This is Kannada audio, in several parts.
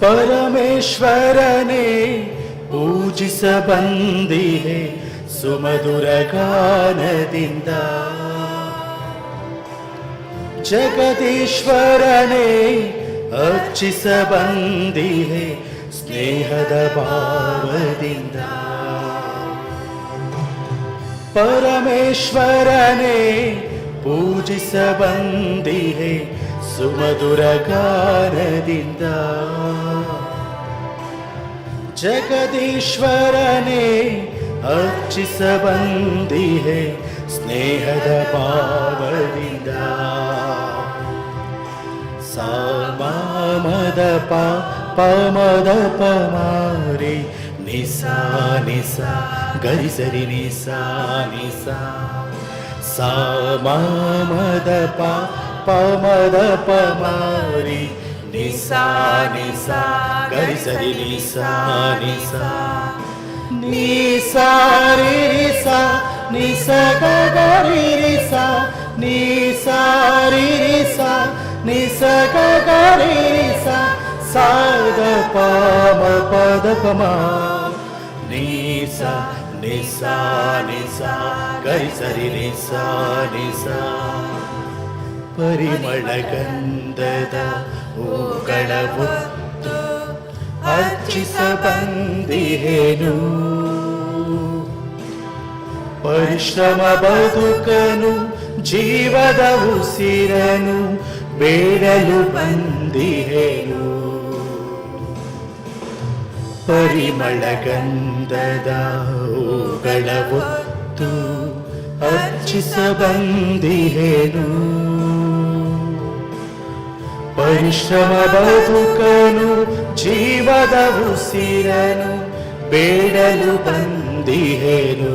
ಪರಮೇಶ್ವರನೇ ಪೂಜಿಸ ಬಂದಿಹೆ ಸುಮಧುರ ಗಾನದಿಂದ. ಜಗದೀಶ್ವರನೇ ಅರ್ಚಿಸ ಬಂದಿಹೆ ಸ್ನೇಹದ ಭಾವದಿಂದ. ಪರಮೇಶ್ವರನೇ ಪೂಜಿಸ ಬಂದಿಹೆ ಸುಮಧುರ ಗಾನದಿಂದ. ಜಗದೀಶ್ವರನೇ ಅರ್ಚಿಸ ಬಂದಿಹೆ ಸ್ನೇಹದ ಭಾವದಿಂದ. ಸಾಮದ ಪಮದ ಪಮಾರಿ ನಿಸಾ ನಿಸಾ ಗರಿಸರಿ ನಿಸಾ ನಿಸಾ. ಸಾಮದ ಪಮದ ಪಮಾರಿ ನಿಸಾ ನಿಸಾ ಗರಿಸರಿ ನಿಸಾ ನಿಸಾ. ನಿಸಾ ರಿ ರಿಸಾ ನಿಸಾ ಗರಿ ರಿಸಾ ನಿಸಾ ರಿ ರಿಸಾ ನಿಸಾ ಗರಿ ರಿಸಾ. ಸಾದ ಪಮ ಪದ ಪಮ ನಿಸಾ ನಿಸಾ ನಿಸಾ ಗರಿಸರಿ ನಿಸಾ ನಿಸಾ. ಪರಿಮಳ ಗಂಧದ ಹೂಗಳ ಹೊತ್ತು ಅರ್ಚಿಸ ಬಂದಿಹೆನು. ಪರಿಶ್ರಮ ಬದುಕನು ಜೀವದ ಉಸಿರನು ಬೇಡಲು ಬಂದಿಹೆನು. ಪರಿಮಳ ಗಂಧದ ಹೂಗಳ ಹೊತ್ತು ಅರ್ಚಿಸ ಬಂದಿಹೆನು. ಪರಿಶ್ರಮ ಬದುಕನು ಜೀವದ ಉಸಿರನು ಬೇಡಲು ಬಂದಿಹೆನು.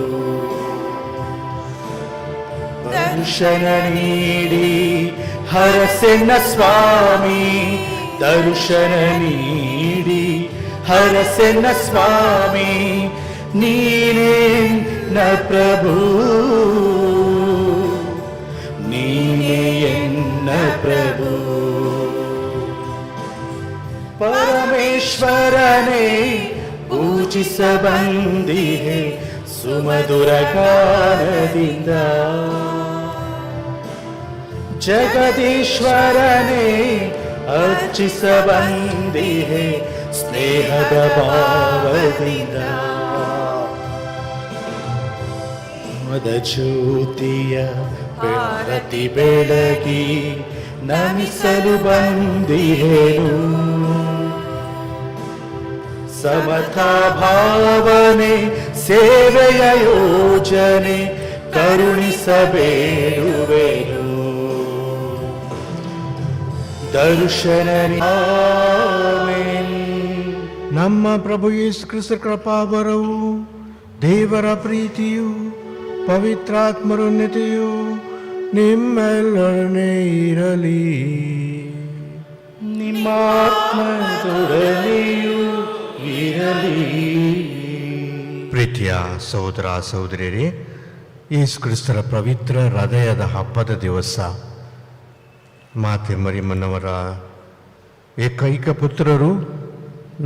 ದರ್ಶನ ನೀಡಿ ಹರಸೆನ್ನ ಸ್ವಾಮಿ, ದರ್ಶನ ನೀಡಿ ಹರಸೆನ್ನ ಸ್ವಾಮಿ. ನೀನೇ ನ ಪ್ರಭು, ನೀನೇ ಎನ್ನ ಪ್ರಭು. ಪರಮೇಶ್ವರನೇ ಪೂಜಿಸ ಬಂದಿಹೆ ಸುಮಧುರ ಗಾನದಿಂದ. ಜಗದೀಶ್ವರನೇ ಅರ್ಚಿಸ ಬಂದಿಹೆ ಸ್ನೇಹದ ಭಾವದಿಂದ. ಮದ ಜ್ಯೋತಿಯ ಬೆಳತಿ ಬೆಳಗಿ ನಮಿಸಲು ಬಂದಿಹೆನು. ಸಮತಾ ಭಾವನೆ ಸೇವೆಯ ಯೋಜನೆ ಕರುಣಿಸಬೇಡುವೆನು. ದರ್ಶನ ನಮ್ಮ ಪ್ರಭು ಯೇಸು ಕ್ರಿಸ್ತ ಕೃಪಾವರವು, ದೇವರ ಪ್ರೀತಿಯು, ಪವಿತ್ರಾತ್ಮರ ಉನ್ನತಿಯು ನಿಮ್ಮೆಲ್ಲರನ್ನೇ ಇರಲಿ. ನಿಮ್ಮ ಆತ್ಮದೊಡನೆಯೂ ಇರಲಿ. ಪ್ರೀತಿಯ ಸಹೋದರ ಸಹೋದರಿಯರೇ, ಯೇಸು ಕ್ರಿಸ್ತರ ಪವಿತ್ರ ಹೃದಯದ ಹಬ್ಬದ ದಿವಸ ಮಾತೆ ಮರಿಯಮ್ಮನವರ ಏಕೈಕ ಪುತ್ರರು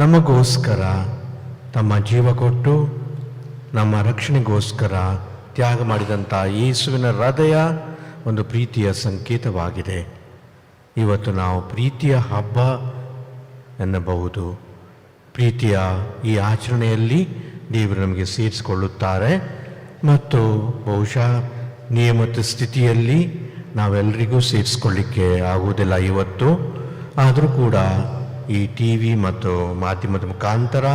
ನಮಗೋಸ್ಕರ ತಮ್ಮ ಜೀವ ಕೊಟ್ಟು ನಮ್ಮ ರಕ್ಷಣೆಗೋಸ್ಕರ ತ್ಯಾಗ ಮಾಡಿದಂಥ ಯೇಸುವಿನ ಹೃದಯ ಒಂದು ಪ್ರೀತಿಯ ಸಂಕೇತವಾಗಿದೆ. ಇವತ್ತು ನಾವು ಪ್ರೀತಿಯ ಹಬ್ಬ ಎನ್ನಬಹುದು. ಪ್ರೀತಿಯ ಈ ಆಚರಣೆಯಲ್ಲಿ ದೇವರು ನಮಗೆ ಸೇರಿಸಿಕೊಳ್ಳುತ್ತಾರೆ ಮತ್ತು ಬಹುಶಃ ನಿಯಮಿತ ಸ್ಥಿತಿಯಲ್ಲಿ ನಾವೆಲ್ಲರಿಗೂ ಸೇರಿಸ್ಕೊಳ್ಳಿಕ್ಕೆ ಆಗುವುದಿಲ್ಲ ಇವತ್ತು. ಆದರೂ ಕೂಡ ಈ ಟಿ ವಿ ಮತ್ತು ಮಾಧ್ಯಮದ ಮುಖಾಂತರ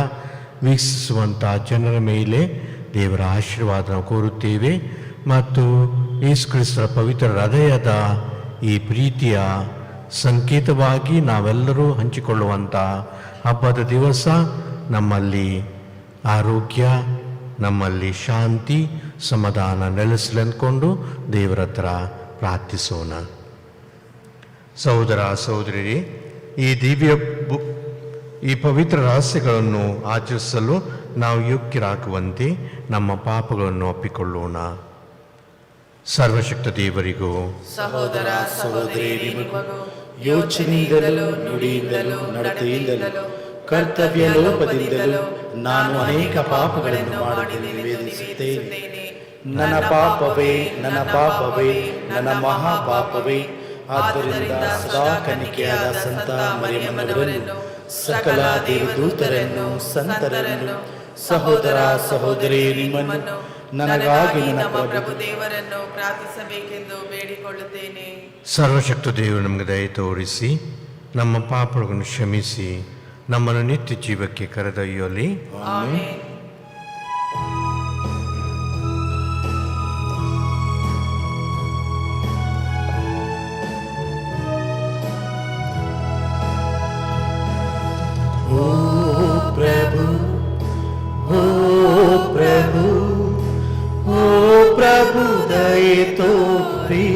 ವೀಕ್ಷಿಸುವಂಥ ಜನರ ಮೇಲೆ ದೇವರ ಆಶೀರ್ವಾದ ಕೋರುತ್ತೇವೆ ಮತ್ತು ಯೇಸು ಕ್ರಿಸ್ತರ ಪವಿತ್ರ ಹೃದಯದ ಈ ಪ್ರೀತಿಯ ಸಂಕೇತವಾಗಿ ನಾವೆಲ್ಲರೂ ಹಂಚಿಕೊಳ್ಳುವಂಥ ಹಬ್ಬದ ದಿವಸ ನಮ್ಮಲ್ಲಿ ಆರೋಗ್ಯ, ನಮ್ಮಲ್ಲಿ ಶಾಂತಿ, ಸಮಾಧಾನ ನೆಲೆಸಲಿ ಅಂದ್ಕೊಂಡು ದೇವರ ಹತ್ರ ಪ್ರಾರ್ಥಿಸೋಣ. ಸಹೋದರ ಸಹೋದರಿ, ಈ ಪವಿತ್ರ ರಹಸ್ಯಗಳನ್ನು ಆಚರಿಸಲು ನಾವು ಯೋಗ್ಯರಾಗುವಂತೆ ನಮ್ಮ ಪಾಪಗಳನ್ನು ಒಪ್ಪಿಕೊಳ್ಳೋಣ. ಸರ್ವಶಕ್ತ ದೇವರಿಗೂ ಸಹೋದರ ಸಹೋದರಿಯರಿಗೂ ಯೋಚನೆಯಿಂದಲೂ ನುಡಿಯಿಂದಲೂ ನಡತೆಯಿಂದಲೂ ಕರ್ತವ್ಯ ಲೋಪದಿಂದಲೂ ನಾನು ಅನೇಕ ಪಾಪಗಳನ್ನು ಮಾಡಿ ನಿವೇದಿಸುತ್ತೇನೆ. ನನ್ನ ಪಾಪವೇ, ನನ್ನ ಪಾಪವೇ, ನನ್ನ ಮಹಾಪಾಪವೇ. ಆದ್ದರಿಂದ ಸದಾ ಕನ್ನಿಕೆಯಾದ ಸಂತ ಮರಿಯಮ್ಮನವರನ್ನು, ಸಕಲ ದೇವದೂತರನ್ನು, ಸಂತರನ್ನು, ಸಹೋದರ ಸಹೋದರಿ ನಿಮ್ಮನ್ನು, ನನಗಾಗಿ ನನ್ನ ಪ್ರಭು ದೇವರನ್ನು ಪ್ರಾರ್ಥಿಸಬೇಕೆಂದು ಬೇಡಿಕೊಳ್ಳುತ್ತೇನೆ. ಸರ್ವಶಕ್ತ ದೇವರು ನಮಗೆ ದಯ ತೋರಿಸಿ ನಮ್ಮ ಪಾಪಗಳನ್ನು ಕ್ಷಮಿಸಿ ನಮ್ಮನ್ನು ನಿತ್ಯ ಜೀವಕ್ಕೆ ಕರೆದೊಯ್ಯಲಿ. ಆಮೆನ್. ಓ ಪ್ರಭು, ಓ ಪ್ರಭು, ಓ ಪ್ರಭು ದಯೆ ತೋರಿ.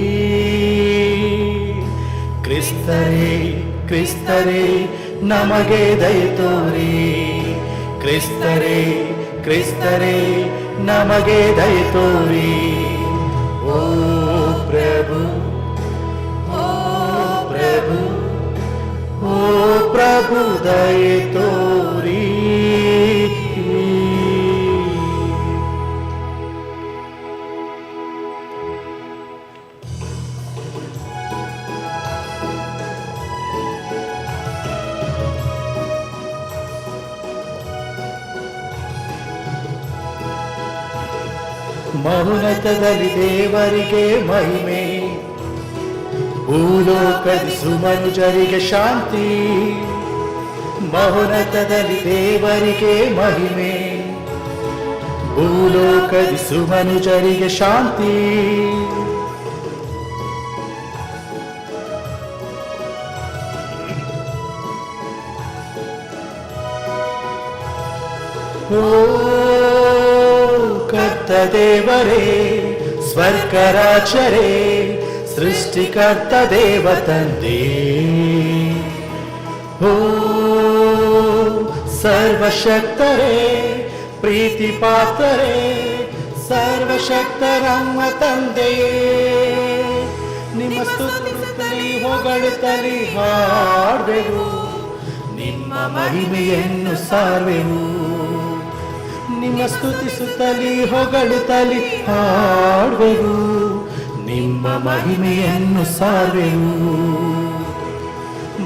ಕ್ರಿಸ್ತರೇ, ಕ್ರಿಸ್ತರೇ ನಮಗೆ ದಯೆ ತೋರಿ. ಕ್ರಿಸ್ತರೇ, ಕ್ರಿಸ್ತರೇ ನಮಗೆ ದಯೆ ತೋರಿ. ಓ ಪ್ರಭು, ಓ ಪ್ರಭು, ಓ ಪ್ರಭು ದಯೆ ತೋರಿ. ಮೌನತದಲ್ಲಿ ದೇವರಿಗೆ ಮಹಿಮೆ, ಭೂಲೋಕದಿ ಸುಮನುಜರಿಗೆ ಶಾಂತಿ. ಮೌನತದಲ್ಲಿ ದೇವರಿಗೆ ಮಹಿಮೆ, ಭೂಲೋಕದಿ ಸುಮನುಜರಿಗೆ ಶಾಂತಿ. ಓ ಕರ್ತ ದೇವರೇ, ಸ್ವರ್ಗರಾಜರೇ, ಸೃಷ್ಟಿಕರ್ತ ದೇವ ತಂದೆ. ಓ ಸರ್ವಶಕ್ತರೇ, ಪ್ರೀತಿ ಪಾತ್ರರೇ, ಸರ್ವಶಕ್ತರಮ್ಮ ತಂದೆಯೇ, ನಿಮ್ಮ ಸ್ತುತಿಸುತ್ತಲಿ ಹೊಗಳುತ್ತಲಿ ಹಾಡುವೆವು, ನಿಮ್ಮ ಮಹಿಮೆಯನ್ನು ಸಾರುವೆವು. ನಿಮ್ಮ ಸ್ತುತಿಸುತ್ತಲಿ ಹೊಗಳುತ್ತಲಿ ಹಾಡುವೆವು, ನಿಮ್ಮ ಮಹಿಮೆಯನ್ನು ಸಾರುವೆವು.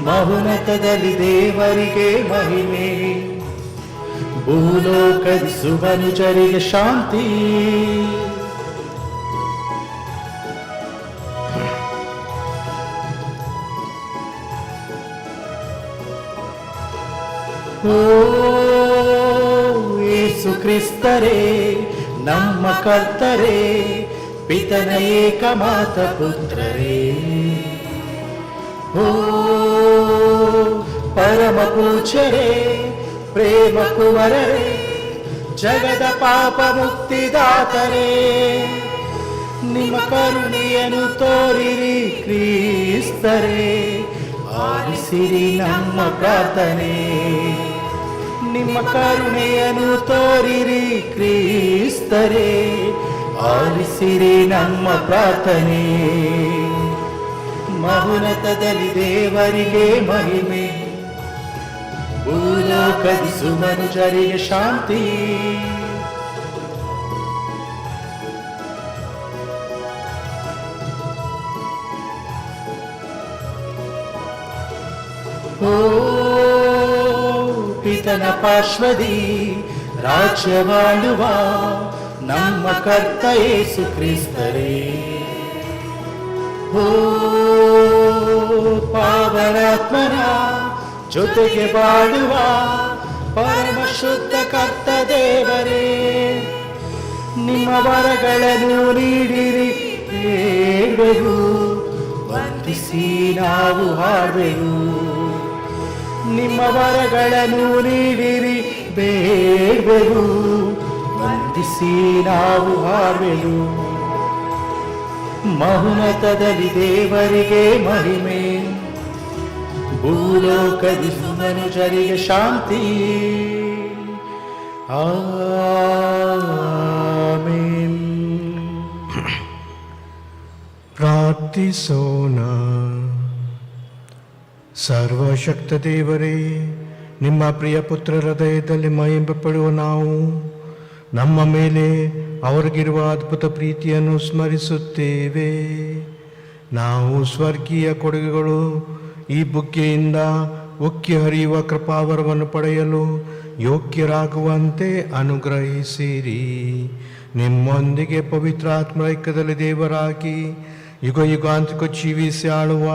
ಮೌನತದಲ್ಲಿ ದೇವರಿಗೆ ಮಹಿಮೆ, ಭೂಲೋಕದಿ ಸುಮನುಜರಿಗೆ ಶಾಂತಿ. ಓ ಯೇಸು ಕ್ರಿಸ್ತರೇ, ನಮ್ಮ ಕರ್ತರೇ, ಪಿತನ ಏಕಮಾತ ಪುತ್ರರೇ. ಓ ಪರಮ ಪೂಜ್ಯರೇ, ಪ್ರೇಮ ಕುವರರೇ, ಜಗದ ಪಾಪ ಮುಕ್ತಿದಾತರೇ, ನಿಮ್ಮ ಕರುಣೆಯನ್ನು ತೋರಿರಿ ಕ್ರಿಸ್ತರೇ, ಆಲಿಸಿರಿ ನಮ್ಮ ಪ್ರಾರ್ಥನೆ. ನಿಮ್ಮ ಕರುಣೆಯನ್ನು ತೋರಿರಿ ಕ್ರಿಸ್ತರೇ, ಆಲಿಸಿರಿ ನಮ್ಮ ಪ್ರಾರ್ಥನೆ. ಮೌನತದಲ್ಲಿ ದೇವರಿಗೆ ಮಹಿಮೆ, ಭೂಲೋಕದಿ ಸುಮನುಜರಿಗೆ ಶಾಂತಿ. ಓ ಪಿತನ ಪಾರ್ಶ್ವದಿ ರಾಜ್ಯವಾಳುವ ನಮ್ಮ ಕರ್ತ ಯೇಸು ಕ್ರಿಸ್ತರೇ. ಓ ಪಾವನಾತ್ಮನ ಜೊತೆಗೆ ಬಾಳುವ ಪರಮ ಶುದ್ಧ ಕರ್ತ ದೇವರೇ, ನಿಮ್ಮ ವರಗಳನ್ನು ನೀಡಿರಿ ಬೇಡುವೆವು, ವಂದಿಸಿ ನಾವು ಹಾಡುವೆವು. ನಿಮ್ಮ ವರಗಳನ್ನು ನೀಡಿರಿ ಬೇಡುವೆವು, ವಂದಿಸಿ ನಾವು ಹಾಡುವೆವು. ಮೌನತದಲ್ಲಿ ದೇವರಿಗೆ ಮಹಿಮೆ, ಭೂಲೋಕದಿ ಸುಮನುಜರಿಗೆ ಶಾಂತಿ. ಆಮೆನ್. ಪ್ರಾರ್ಥಿಸೋಣ. ಸರ್ವಶಕ್ತ ದೇವರೇ, ನಿಮ್ಮ ಪ್ರಿಯ ಪುತ್ರರ ಹೃದಯದಲ್ಲಿ ಮಹಿಮೆ ಪಡುವ ನಾವು ನಮ್ಮ ಮೇಲೆ ಅವರಿಗಿರುವ ಅದ್ಭುತ ಪ್ರೀತಿಯನ್ನು ಸ್ಮರಿಸುತ್ತೇವೆ. ನಾವು ಸ್ವರ್ಗೀಯ ಕೊಡುಗೆಗಳು ಈ ಬುಗ್ಗೆಯಿಂದ ಉಕ್ಕಿ ಹರಿಯುವ ಕೃಪಾವರವನ್ನು ಪಡೆಯಲು ಯೋಗ್ಯರಾಗುವಂತೆ ಅನುಗ್ರಹಿಸಿರಿ. ನಿಮ್ಮೊಂದಿಗೆ ಪವಿತ್ರಾತ್ಮ ಐಕ್ಯದಲ್ಲಿ ದೇವರಾಗಿ ಯುಗ ಯುಗಾಂತಕ ಜೀವಿಸಿ ಆಳುವ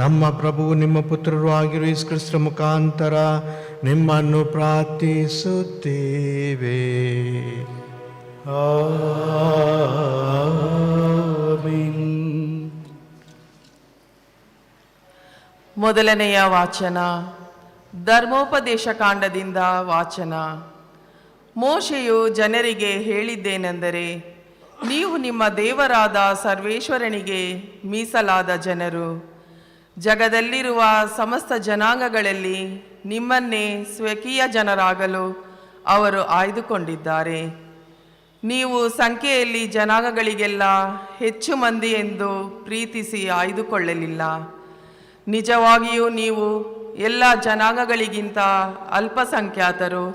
ನಮ್ಮ ಪ್ರಭು ನಿಮ್ಮ ಪುತ್ರರು ಆಗಿರುವ ಯೇಸು ಕ್ರಿಸ್ತರ ಮುಖಾಂತರ ನಿಮ್ಮನ್ನು ಪ್ರಾರ್ಥಿಸುತ್ತೇವೆ. ಆಮೆನ್. ಮೊದಲನೆಯ ವಾಚನ, ಧರ್ಮೋಪದೇಶ ಕಾಂಡದಿಂದ ವಾಚನ. ಮೋಶೆಯು ಜನರಿಗೆ ಹೇಳಿದ್ದೇನೆಂದರೆ, ನೀವು ನಿಮ್ಮ ದೇವರಾದ ಸರ್ವೇಶ್ವರನಿಗೆ ಮೀಸಲಾದ ಜನರು. ಜಗದಲ್ಲಿರುವ ಸಮಸ್ತ ಜನಾಂಗಗಳಲ್ಲಿ ನಿಮ್ಮನ್ನೇ ಸ್ವಕೀಯ ಜನರಾಗಲು ಅವರು ಆಯ್ದುಕೊಂಡಿದ್ದಾರೆ. ನೀವು ಸಂಖ್ಯೆಯಲ್ಲಿ ಜನಾಂಗಗಳಿಗೆಲ್ಲ ಹೆಚ್ಚು ಮಂದಿ ಎಂದು ಪ್ರೀತಿಸಿ ಆಯ್ದುಕೊಳ್ಳಲಿಲ್ಲ. ನಿಜವಾಗಿಯೂ ನೀವು ಎಲ್ಲ ಜನಾಂಗಗಳಿಗಿಂತ ಅಲ್ಪಸಂಖ್ಯಾತರು.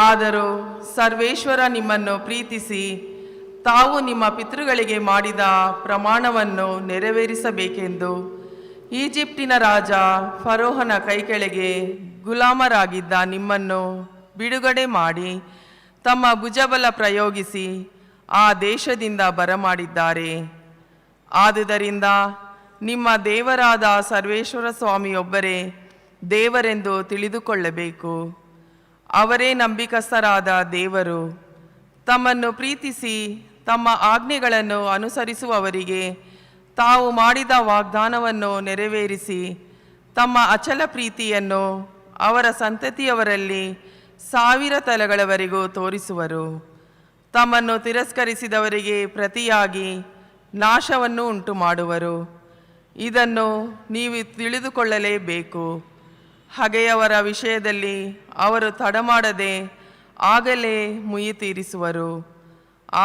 ಆದರೂ ಸರ್ವೇಶ್ವರ ನಿಮ್ಮನ್ನು ಪ್ರೀತಿಸಿ ತಾವು ನಿಮ್ಮ ಪಿತೃಗಳಿಗೆ ಮಾಡಿದ ಪ್ರಮಾಣವನ್ನು ನೆರವೇರಿಸಬೇಕೆಂದು ಈಜಿಪ್ಟಿನ ರಾಜ ಫರೋಹನ ಕೈಕೆಳಗೆ ಗುಲಾಮರಾಗಿದ್ದ ನಿಮ್ಮನ್ನು ಬಿಡುಗಡೆ ಮಾಡಿ ತಮ್ಮ ಭುಜಬಲ ಪ್ರಯೋಗಿಸಿ ಆ ದೇಶದಿಂದ ಬರಮಾಡಿದ್ದಾರೆ. ಆದುದರಿಂದ ನಿಮ್ಮ ದೇವರಾದ ಸರ್ವೇಶ್ವರ ಸ್ವಾಮಿಯೊಬ್ಬರೇ ದೇವರೆಂದು ತಿಳಿದುಕೊಳ್ಳಬೇಕು. ಅವರೇ ನಂಬಿಕಸ್ಥರಾದ ದೇವರು. ತಮ್ಮನ್ನು ಪ್ರೀತಿಸಿ ತಮ್ಮ ಆಜ್ಞೆಗಳನ್ನು ಅನುಸರಿಸುವವರಿಗೆ ತಾವು ಮಾಡಿದ ವಾಗ್ದಾನವನ್ನು ನೆರವೇರಿಸಿ ತಮ್ಮ ಅಚಲ ಪ್ರೀತಿಯನ್ನು ಅವರ ಸಂತತಿಯವರಲ್ಲಿ 1000 ತಲೆಗಳವರೆಗೂ ತೋರಿಸುವರು. ತಮ್ಮನ್ನು ತಿರಸ್ಕರಿಸಿದವರಿಗೆ ಪ್ರತಿಯಾಗಿ ನಾಶವನ್ನು ಉಂಟು ಮಾಡುವರು. ಇದನ್ನು ನೀವು ತಿಳಿದುಕೊಳ್ಳಲೇಬೇಕು. ಹಗೆಯವರ ವಿಷಯದಲ್ಲಿ ಅವರು ತಡಮಾಡದೆ ಆಗಲೇ ಮುಯಿ ತೀರಿಸುವರು.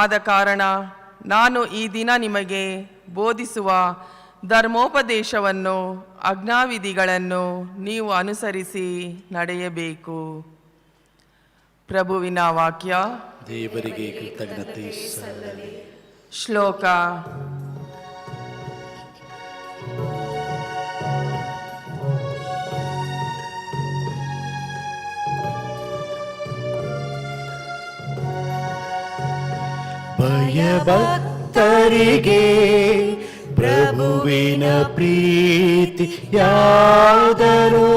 ಆದ ಕಾರಣ ನಾನು ಈ ದಿನ ನಿಮಗೆ ಬೋಧಿಸುವ ಧರ್ಮೋಪದೇಶವನ್ನು ಆಜ್ಞಾವಿಧಿಗಳನ್ನು ನೀವು ಅನುಸರಿಸಿ ನಡೆಯಬೇಕು. ಪ್ರಭುವಿನ ವಾಕ್ಯ. ದೇವರಿಗೆ ಕೃತಜ್ಞತೆ ಸಲ್ಲಲಿ. ಶ್ಲೋಕ. ಭಯಭಕ್ತರಿಗೆ ಪ್ರಭುವಿನ ಪ್ರೀತಿ ಯಾದರೋ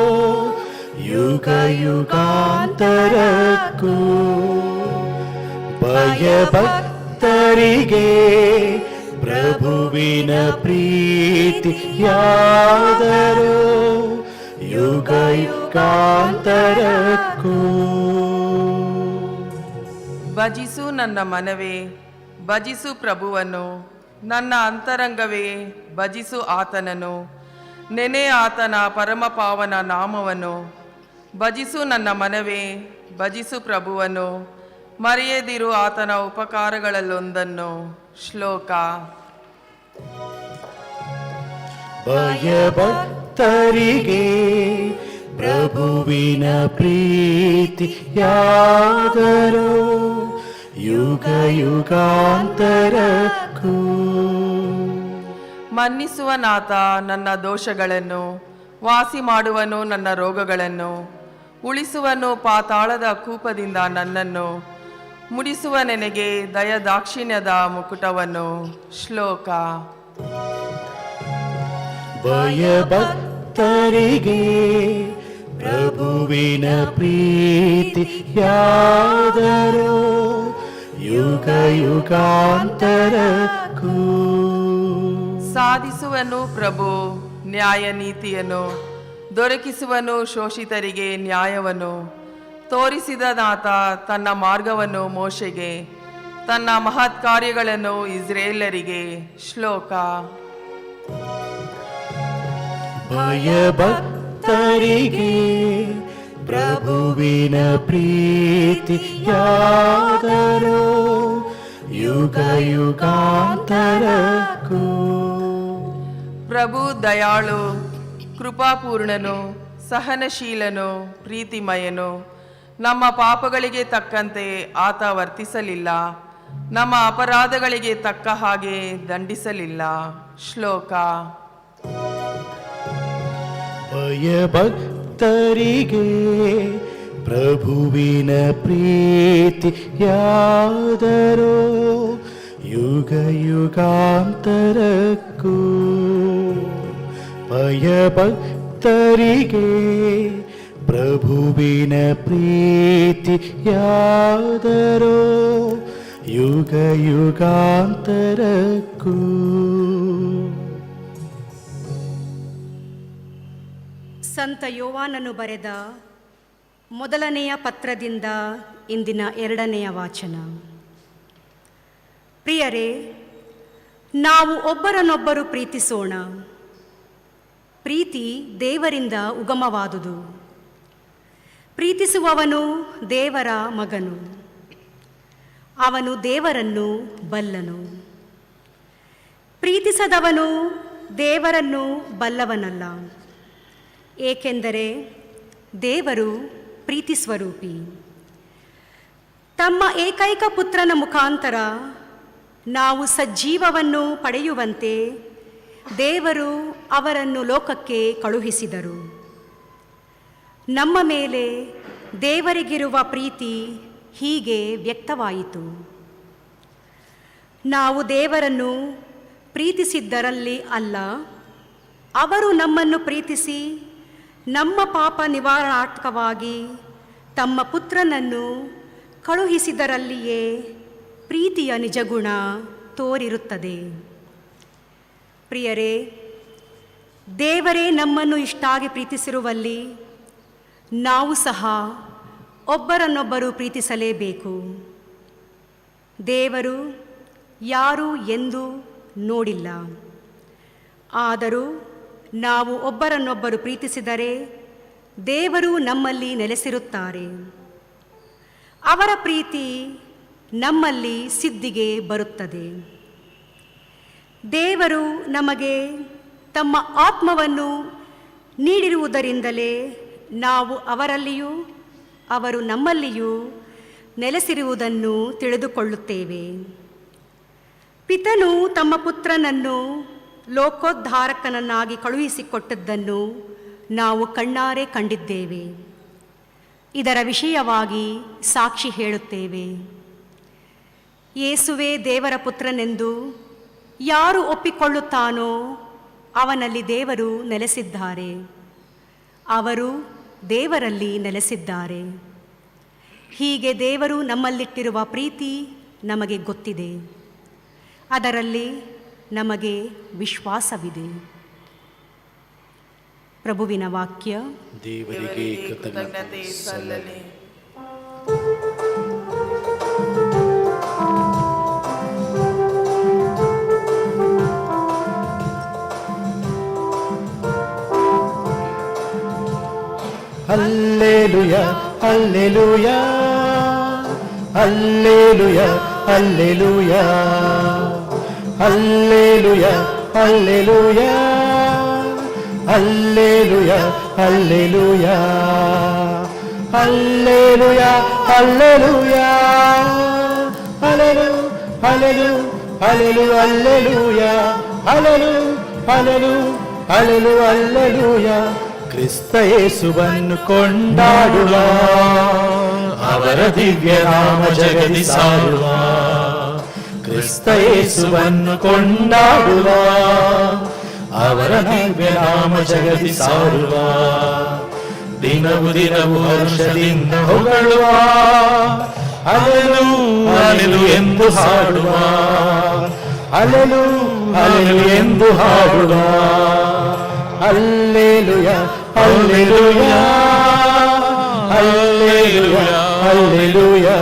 ಯುಗ ಯುಗಾಂತರಕ್ಕೂ. ಭಯಭಕ್ತರಿಗೆ ಪ್ರಭುವಿನ ಪ್ರೀತಿ ಯಾದರೋ ಯುಗ ಯುಗಾಂತರಕ್ಕೂ. ಭಜಿಸು ನನ್ನ ಮನವೇ, ಭಜಿಸು ಪ್ರಭುವನ್ನು. ನನ್ನ ಅಂತರಂಗವೇ, ಭಜಿಸು ಆತನನ್ನು. ನೆನೆ ಆತನ ಪರಮಪಾವನ ನಾಮವನ್ನು. ಭಜಿಸು ನನ್ನ ಮನವೇ, ಭಜಿಸು ಪ್ರಭುವನ್ನು. ಮರೆಯದಿರು ಆತನ ಉಪಕಾರಗಳಲ್ಲೊಂದನ್ನು. ಶ್ಲೋಕ. ಭಯಭಕ್ತರಿಗೆ ಪ್ರಭುವಿನ ಪ್ರೀತಿ ಯಾದರೋ ಯುಗ ಯುಗಾಂತರಕ್ಕೂ. ಮನ್ನಿಸುವನಾತ ನನ್ನ ದೋಷಗಳನ್ನು, ವಾಸಿ ಮಾಡುವನು ನನ್ನ ರೋಗಗಳನ್ನು. ಉಳಿಸುವನು ಪಾತಾಳದ ಕೂಪದಿಂದ ನನ್ನನ್ನು. ಮುಡಿಸುವ ನೆನೆಗೆ ದಯದಾಕ್ಷಿಣ್ಯದ ಮುಕುಟವನ್ನು. ಶ್ಲೋಕ. ಭಯಭಕ್ತರಿಗೆ ಪ್ರಭುವಿನ ಪ್ರೀತಿ ಯಾದರೋ ಯುಗ ಯುಗಾಂತರಕ್ಕೂ. ಸಾಧಿಸುವನು ಪ್ರಭು ನ್ಯಾಯ ನೀತಿಯನ್ನು. ದೊರಕಿಸುವನು ಶೋಷಿತರಿಗೆ ನ್ಯಾಯವನ್ನು. ತೋರಿಸಿದನಾತ ತನ್ನ ಮಾರ್ಗವನ್ನು ಮೋಶೆಗೆ, ತನ್ನ ಮಹತ್ ಕಾರ್ಯಗಳನ್ನು ಇಸ್ರೇಲರಿಗೆ. ಶ್ಲೋಕ. ಭಯಭಕ್ತರಿಗೆ ಪ್ರಭುವಿನ ಪ್ರೀತಿ ಯಾದರೋ ಯುಗ ಯುಗಾಂತರಕ್ಕೂ. ಪ್ರಭು ದಯಾಳು, ಕೃಪಾಪೂರ್ಣನು, ಸಹನಶೀಲನು, ಪ್ರೀತಿಮಯನು. ನಮ್ಮ ಪಾಪಗಳಿಗೆ ತಕ್ಕಂತೆ ಆತ ವರ್ತಿಸಲಿಲ್ಲ, ನಮ್ಮ ಅಪರಾಧಗಳಿಗೆ ತಕ್ಕ ಹಾಗೆ ದಂಡಿಸಲಿಲ್ಲ. ಶ್ಲೋಕ. ಭಯಭಕ್ತರಿಗೆ ಪ್ರಭುವಿನ ಪ್ರೀತಿಯಾದರೋ ಯುಗ ಯುಗಾಂತರಕ್ಕೂ. ಭಯಭಕ್ತರಿಗೆ ಪ್ರಭುವಿನ ಪ್ರೀತಿಯಾದರೋ ಯುಗ ಯುಗಾಂತರಕ್ಕೂ. ಸಂತ ಯೋವಾನನು ಬರೆದ ಮೊದಲನೆಯ ಪತ್ರದಿಂದ ಇಂದಿನ 2ನೆಯ ವಾಚನ. ಪ್ರಿಯರೇ, ನಾವು ಒಬ್ಬರನ್ನೊಬ್ಬರು ಪ್ರೀತಿಸೋಣ. ಪ್ರೀತಿ ದೇವರಿಂದ ಉಗಮವಾದುದು. ಪ್ರೀತಿಸುವವನು ದೇವರ ಮಗನು, ಅವನು ದೇವರನ್ನು ಬಲ್ಲನು. ಪ್ರೀತಿಸದವನು ದೇವರನ್ನು ಬಲ್ಲವನಲ್ಲ, ಏಕೆಂದರೆ ದೇವರು ಪ್ರೀತಿ ಸ್ವರೂಪಿ. ತಮ್ಮ ಏಕೈಕ ಪುತ್ರನ ಮುಖಾಂತರ ನಾವು ಸಜ್ಜೀವವನ್ನು ಪಡೆಯುವಂತೆ ದೇವರು ಅವರನ್ನು ಲೋಕಕ್ಕೆ ಕಳುಹಿಸಿದರು. ನಮ್ಮ ಮೇಲೆ ದೇವರಿಗಿರುವ ಪ್ರೀತಿ ಹೀಗೆ ವ್ಯಕ್ತವಾಯಿತು: ನಾವು ದೇವರನ್ನು ಪ್ರೀತಿಸಿದ್ದರಲ್ಲಿ ಅಲ್ಲ, ಅವರು ನಮ್ಮನ್ನು ಪ್ರೀತಿಸಿ ನಮ್ಮ ಪಾಪ ನಿವಾರಣಾರ್ಥಕವಾಗಿ ತಮ್ಮ ಪುತ್ರನನ್ನು ಕಳುಹಿಸಿದರಲ್ಲಿಯೇ ಪ್ರೀತಿಯ ನಿಜಗುಣ ತೋರಿರುತ್ತದೆ. ಪ್ರಿಯರೇ, ದೇವರೇ ನಮ್ಮನ್ನು ಇಷ್ಟಾಗಿ ಪ್ರೀತಿಸಿರುವಲ್ಲಿ ನಾವು ಸಹ ಒಬ್ಬರನ್ನೊಬ್ಬರು ಪ್ರೀತಿಸಲೇಬೇಕು. ದೇವರು ಯಾರು ಎಂದು ನೋಡಿಲ್ಲ, ಆದರೂ ನಾವು ಒಬ್ಬರನ್ನೊಬ್ಬರು ಪ್ರೀತಿಸಿದರೆ ದೇವರು ನಮ್ಮಲ್ಲಿ ನೆಲೆಸಿರುತ್ತಾರೆ. ಅವರ ಪ್ರೀತಿ ನಮ್ಮಲ್ಲಿ ಸಿದ್ಧಿಗೆ ಬರುತ್ತದೆ. ದೇವರು ನಮಗೆ ತಮ್ಮ ಆತ್ಮವನ್ನು ನೀಡಿರುವುದರಿಂದಲೇ ನಾವು ಅವರಲ್ಲಿಯೂ ಅವರು ನಮ್ಮಲ್ಲಿಯೂ ನೆಲೆಸಿರುವುದನ್ನು ತಿಳಿದುಕೊಳ್ಳುತ್ತೇವೆ. ಪಿತನು ತಮ್ಮ ಪುತ್ರನನ್ನು ಲೋಕೋದ್ಧಾರಕನನ್ನಾಗಿ ಕಳುಹಿಸಿಕೊಟ್ಟದ್ದನ್ನು ನಾವು ಕಣ್ಣಾರೆ ಕಂಡಿದ್ದೇವೆ. ಇದರ ವಿಷಯವಾಗಿ ಸಾಕ್ಷಿ ಹೇಳುತ್ತೇವೆ. ಯೇಸುವೇ ದೇವರ ಪುತ್ರನೆಂದು ಯಾರು ಒಪ್ಪಿಕೊಳ್ಳುತ್ತಾನೋ ಅವನಲ್ಲಿ ದೇವರು ನೆಲೆಸಿದ್ದಾರೆ, ಅವರು ದೇವರಲ್ಲಿ ನೆಲೆಸಿದ್ದಾರೆ. ಹೀಗೆ ದೇವರು ನಮ್ಮಲ್ಲಿಟ್ಟಿರುವ ಪ್ರೀತಿ ನಮಗೆ ಗೊತ್ತಿದೆ, ಅದರಲ್ಲಿ ನಮಗೆ ವಿಶ್ವಾಸವಿದೆ. ಪ್ರಭುವಿನ ವಾಕ್ಯ. ದೇವರಿಗೆ ಕೃತಜ್ಞತೆ ಸಲ್ಲಲಿ. ಹಲ್ಲೆಲೂಯಾ ಹಲ್ಲೆಲೂಯಾ ಹಲ್ಲೆಲೂಯಾ ಹಲ್ಲೆಲೂಯಾ ಹಲ್ಲೆಲೂಯಾ ಹಲ್ಲೆಲೂಯಾ ಹಲ್ಲೆಲೂಯಾ ಹಲ್ಲೆಲೂಯಾ ಹಲ್ಲೆಲೂಯಾ ಹಲ್ಲೆಲೂಯಾ ಹಲ್ಲೆಲೂ ಹಲ್ಲೆಲೂ ಹಲ್ಲೆಲೂ ಹಲ್ಲೆಲೂಯಾ ಹಲ್ಲೆಲೂ ಹಲ್ಲೆಲೂ ಹಲ್ಲೆಲೂ ಹಲ್ಲೆಲೂಯಾ. ಕ್ರಿಸ್ತ ಯೇಸುವನ್ನು ಕೊಂಡಾಡುವ, ಅವರ ದಿವ್ಯ ನಾಮ ಜಗದಿ ಸಾರುವ. ಕ್ರಿಸ್ತ ಯೇಸುವನ್ನು ಕೊಂಡಾಡುವ, ಅವರ ದಿವ್ಯ ನಾಮ ಜಗದಿ ಸಾರುವ. ದಿನವು ದಿನವು ಹರ್ಷದಿಂದ ಹೊಗಳುವ, ಅಲೆಲು ಅಲೆಲು ಎಂದು ಹಾಡುವ, ಅಲೆಲು ಅಲೆಲು ಎಂದು ಹಾಡುವ. ಹಲ್ಲೆಲೂಯಾ ಹಲ್ಲೆಲೂಯಾ ಹಲ್ಲೆಲೂಯಾ ಹಲ್ಲೆಲೂಯಾ.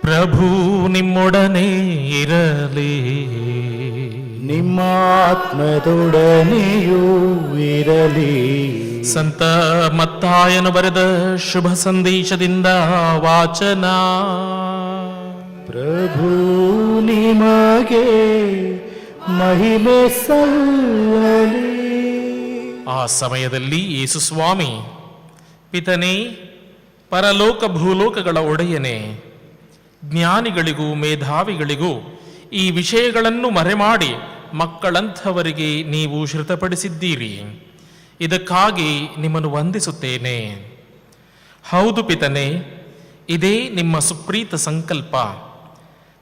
ಪ್ರಭು ನಿಮ್ಮೊಡನೆ ಇರಲಿ, ನಿಮ್ಮ ಆತ್ಮದೊಡನೆಯೂ ಇರಲಿ. ಸಂತ ಮತ್ತಾಯನು ಬರೆದ ಶುಭ ಸಂದೇಶದಿಂದ ವಾಚನ. ಪ್ರಭು ನಿಮಗೆ ಮಹಿಮೆ ಸಲ್ಲಲಿ. ಆ ಸಮಯದಲ್ಲಿ ಯೇಸುಸ್ವಾಮಿ, ಪಿತನೇ, ಪರಲೋಕ ಭೂಲೋಕಗಳ ಒಡೆಯನೇ, ಜ್ಞಾನಿಗಳಿಗೂ ಮೇಧಾವಿಗಳಿಗೂ ಈ ವಿಷಯಗಳನ್ನು ಮರೆಮಾಡಿ ಮಕ್ಕಳಂಥವರಿಗೆ ನೀವು ಶ್ರುತಪಡಿಸಿದ್ದೀರಿ. ಇದಕ್ಕಾಗಿ ನಿಮ್ಮನ್ನು ವಂದಿಸುತ್ತೇನೆ. ಹೌದು ಪಿತನೇ, ಇದೇ ನಿಮ್ಮ ಸುಪ್ರೀತ ಸಂಕಲ್ಪ.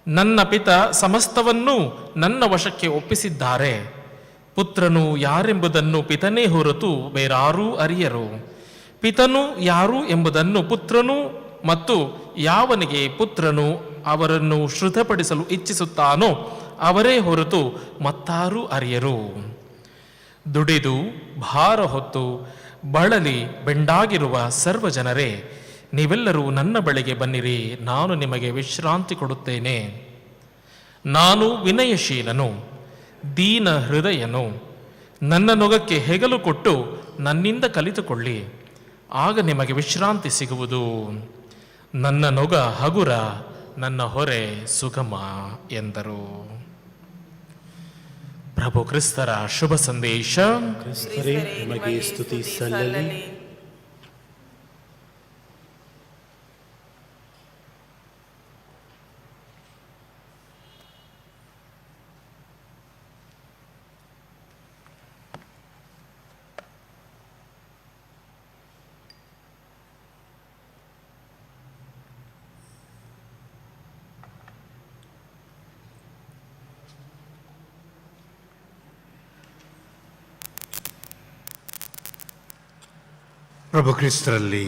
ನನ್ನ ಪಿತ ಸಮಸ್ತವನ್ನೂ ನನ್ನ ವಶಕ್ಕೆ ಒಪ್ಪಿಸಿದ್ದಾರೆ. ಪುತ್ರನು ಯಾರೆಂಬುದನ್ನು ಪಿತನೇ ಹೊರತು ಬೇರಾರೂ ಅರಿಯರು. ಪಿತನು ಯಾರು ಎಂಬುದನ್ನು ಪುತ್ರನು ಮತ್ತು ಯಾವನಿಗೆ ಪುತ್ರನು ಅವರನ್ನು ಶ್ರುತಪಡಿಸಲು ಇಚ್ಛಿಸುತ್ತಾನೋ ಅವರೇ ಹೊರತು ಮತ್ತಾರೂ ಅರಿಯರು. ದುಡಿದು ಭಾರ ಹೊತ್ತು ಬಳಲಿ ಬೆಂಡಾಗಿರುವ ಸರ್ವ ಜನರೇ, ನೀವೆಲ್ಲರೂ ನನ್ನ ಬಳಿಗೆ ಬನ್ನಿರಿ, ನಾನು ನಿಮಗೆ ವಿಶ್ರಾಂತಿ ಕೊಡುತ್ತೇನೆ. ನಾನು ವಿನಯಶೀಲನು, ದೀನ ಹೃದಯನು. ನನ್ನ ನೊಗಕ್ಕೆ ಹೆಗಲು ಕೊಟ್ಟು ನನ್ನಿಂದ ಕಲಿತುಕೊಳ್ಳಿ, ಆಗ ನಿಮಗೆ ವಿಶ್ರಾಂತಿ ಸಿಗುವುದು. ನನ್ನ ನೊಗ ಹಗುರ, ನನ್ನ ಹೊರೆ ಸುಗಮ ಎಂದರು. ಪ್ರಭು ಕ್ರಿಸ್ತರ ಶುಭ ಸಂದೇಶ. ಕ್ರಿಸ್ತರೇ, ನಿಮಗೆ ಸ್ತುತಿ ಸಲ್ಲಲಿ. ಪ್ರಭು ಕ್ರಿಸ್ತರಲ್ಲಿ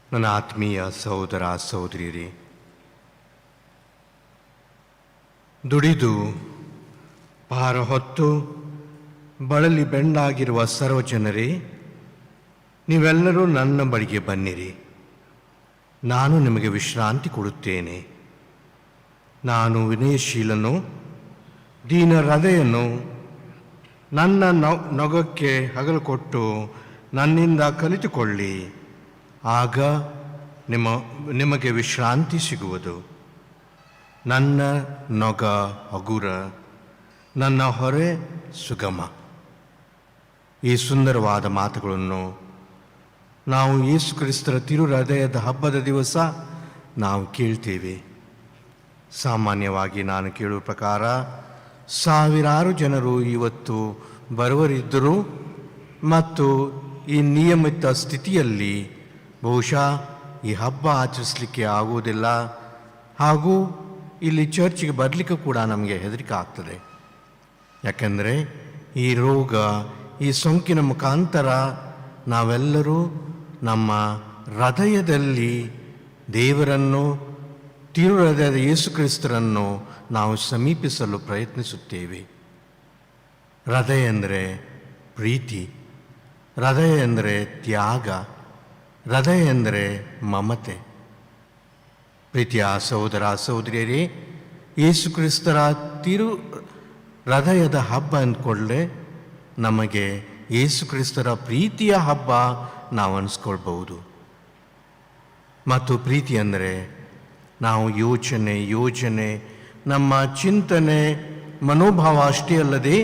ನನ್ನ ಆತ್ಮೀಯ ಸಹೋದರ ಸಹೋದರಿಯರೇ, ದುಡಿದು ಭಾರ ಹೊತ್ತು ಬಳಲಿ ಬೆಂಡಾಗಿರುವ ಸರ್ವ ಜನರೇ, ನೀವೆಲ್ಲರೂ ನನ್ನ ಬಳಿಗೆ ಬನ್ನಿರಿ, ನಾನು ನಿಮಗೆ ವಿಶ್ರಾಂತಿ ಕೊಡುತ್ತೇನೆ. ನಾನು ವಿನಯಶೀಲನು, ದೀನ ಹೃದಯನು. ನನ್ನ ನೊಗಕ್ಕೆ ಹಗಲು ಕೊಟ್ಟು ನನ್ನಿಂದ ಕಲಿತುಕೊಳ್ಳಿ, ಆಗ ನಿಮಗೆ ವಿಶ್ರಾಂತಿ ಸಿಗುವುದು. ನನ್ನ ನೊಗ ಹಗುರ, ನನ್ನ ಹೊರೆ ಸುಗಮ. ಈ ಸುಂದರವಾದ ಮಾತುಗಳನ್ನು ನಾವು ಯೇಸು ಕ್ರಿಸ್ತರ ತಿರು ಹೃದಯದ ಹಬ್ಬದ ದಿವಸ ನಾವು ಕೇಳ್ತೇವೆ. ಸಾಮಾನ್ಯವಾಗಿ ನಾನು ಕೇಳುವ ಪ್ರಕಾರ ಸಾವಿರಾರು ಜನರು ಇವತ್ತು ಬರುವರಿದ್ದರು ಮತ್ತು ಈ ನಿಯಮಿತ ಸ್ಥಿತಿಯಲ್ಲಿ ಬಹುಶಃ ಈ ಹಬ್ಬ ಆಚರಿಸಲಿಕ್ಕೆ ಆಗುವುದಿಲ್ಲ, ಹಾಗೂ ಇಲ್ಲಿ ಚರ್ಚಿಗೆ ಬರಲಿಕ್ಕೆ ಕೂಡ ನಮಗೆ ಹೆದರಿಕೆ ಆಗ್ತದೆ. ಯಾಕೆಂದರೆ ಈ ರೋಗ, ಈ ಸೋಂಕಿನ ಮುಖಾಂತರ ನಾವೆಲ್ಲರೂ ನಮ್ಮ ಹೃದಯದಲ್ಲಿ ದೇವರನ್ನು, ತಿರು ಹೃದಯದ ಯೇಸು ಕ್ರಿಸ್ತರನ್ನು ನಾವು ಸಮೀಪಿಸಲು ಪ್ರಯತ್ನಿಸುತ್ತೇವೆ. ಹೃದಯ ಎಂದರೆ ಪ್ರೀತಿ, ಹೃದಯ ಎಂದರೆ ತ್ಯಾಗ, ಹೃದಯ ಎಂದರೆ ಮಮತೆ. ಪ್ರೀತಿಯ ಸಹೋದರ ಸಹೋದರಿಯರೇ, ಯೇಸು ಕ್ರಿಸ್ತರ ತಿರು ಹೃದಯದ ಹಬ್ಬ ಅಂದ್ಕೊಳ್ಳೆ ನಮಗೆ ಯೇಸು ಕ್ರಿಸ್ತರ ಪ್ರೀತಿಯ ಹಬ್ಬ ನಾವು ಅನಿಸ್ಕೊಳ್ಬಹುದು. ಮತ್ತು ಪ್ರೀತಿ ಅಂದರೆ ನಾವು ಯೋಚನೆ, ನಮ್ಮ ಚಿಂತನೆ, ಮನೋಭಾವ ಅಷ್ಟೇ ಅಲ್ಲದೆ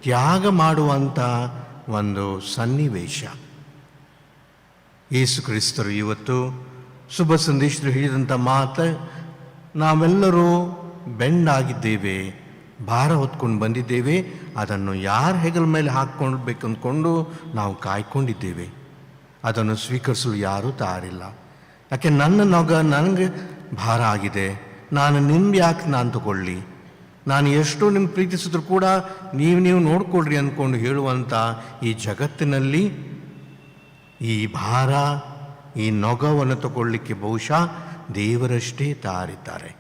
ತ್ಯಾಗ ಮಾಡುವಂಥ ಒಂದು ಸನ್ನಿವೇಶ. ಯೇಸು ಕ್ರಿಸ್ತರು ಇವತ್ತು ಶುಭ ಸಂದೇಶರು ಹೇಳಿದಂಥ ಮಾತು, ನಾವೆಲ್ಲರೂ ಬೆಂಡಾಗಿದ್ದೇವೆ, ಭಾರ ಹೊತ್ಕೊಂಡು ಬಂದಿದ್ದೇವೆ, ಅದನ್ನು ಯಾರ ಹೆಗಲ ಮೇಲೆ ಹಾಕ್ಕೊಳ್ಬೇಕು ಅಂದ್ಕೊಂಡು ನಾವು ಕಾಯ್ಕೊಂಡಿದ್ದೇವೆ. ಅದನ್ನು ಸ್ವೀಕರಿಸಲು ಯಾರೂ ತಯಾರಿಲ್ಲ. ಯಾಕೆ ನನ್ನ ನೊಗ ನನಗೆ ಭಾರ ಆಗಿದೆ, ನಾನು ಯಾಕೆ ನಾನು ತಗೊಳ್ಳಿ, ನಾನು ಎಷ್ಟೋ ನಿಮ್ಮ ಪ್ರೀತಿಸಿದ್ರು ಕೂಡ ನೀವು ನೋಡ್ಕೊಳ್ರಿ ಅಂದ್ಕೊಂಡು ಹೇಳುವಂಥ ಈ ಜಗತ್ತಿನಲ್ಲಿ ಈ ಭಾರ, ಈ ನೊಗವನ್ನು ತಗೊಳ್ಳಿಕ್ಕೆ ಬಹುಶಃ ದೇವರಷ್ಟೇ ತಯಾರಿದ್ದಾರೆ.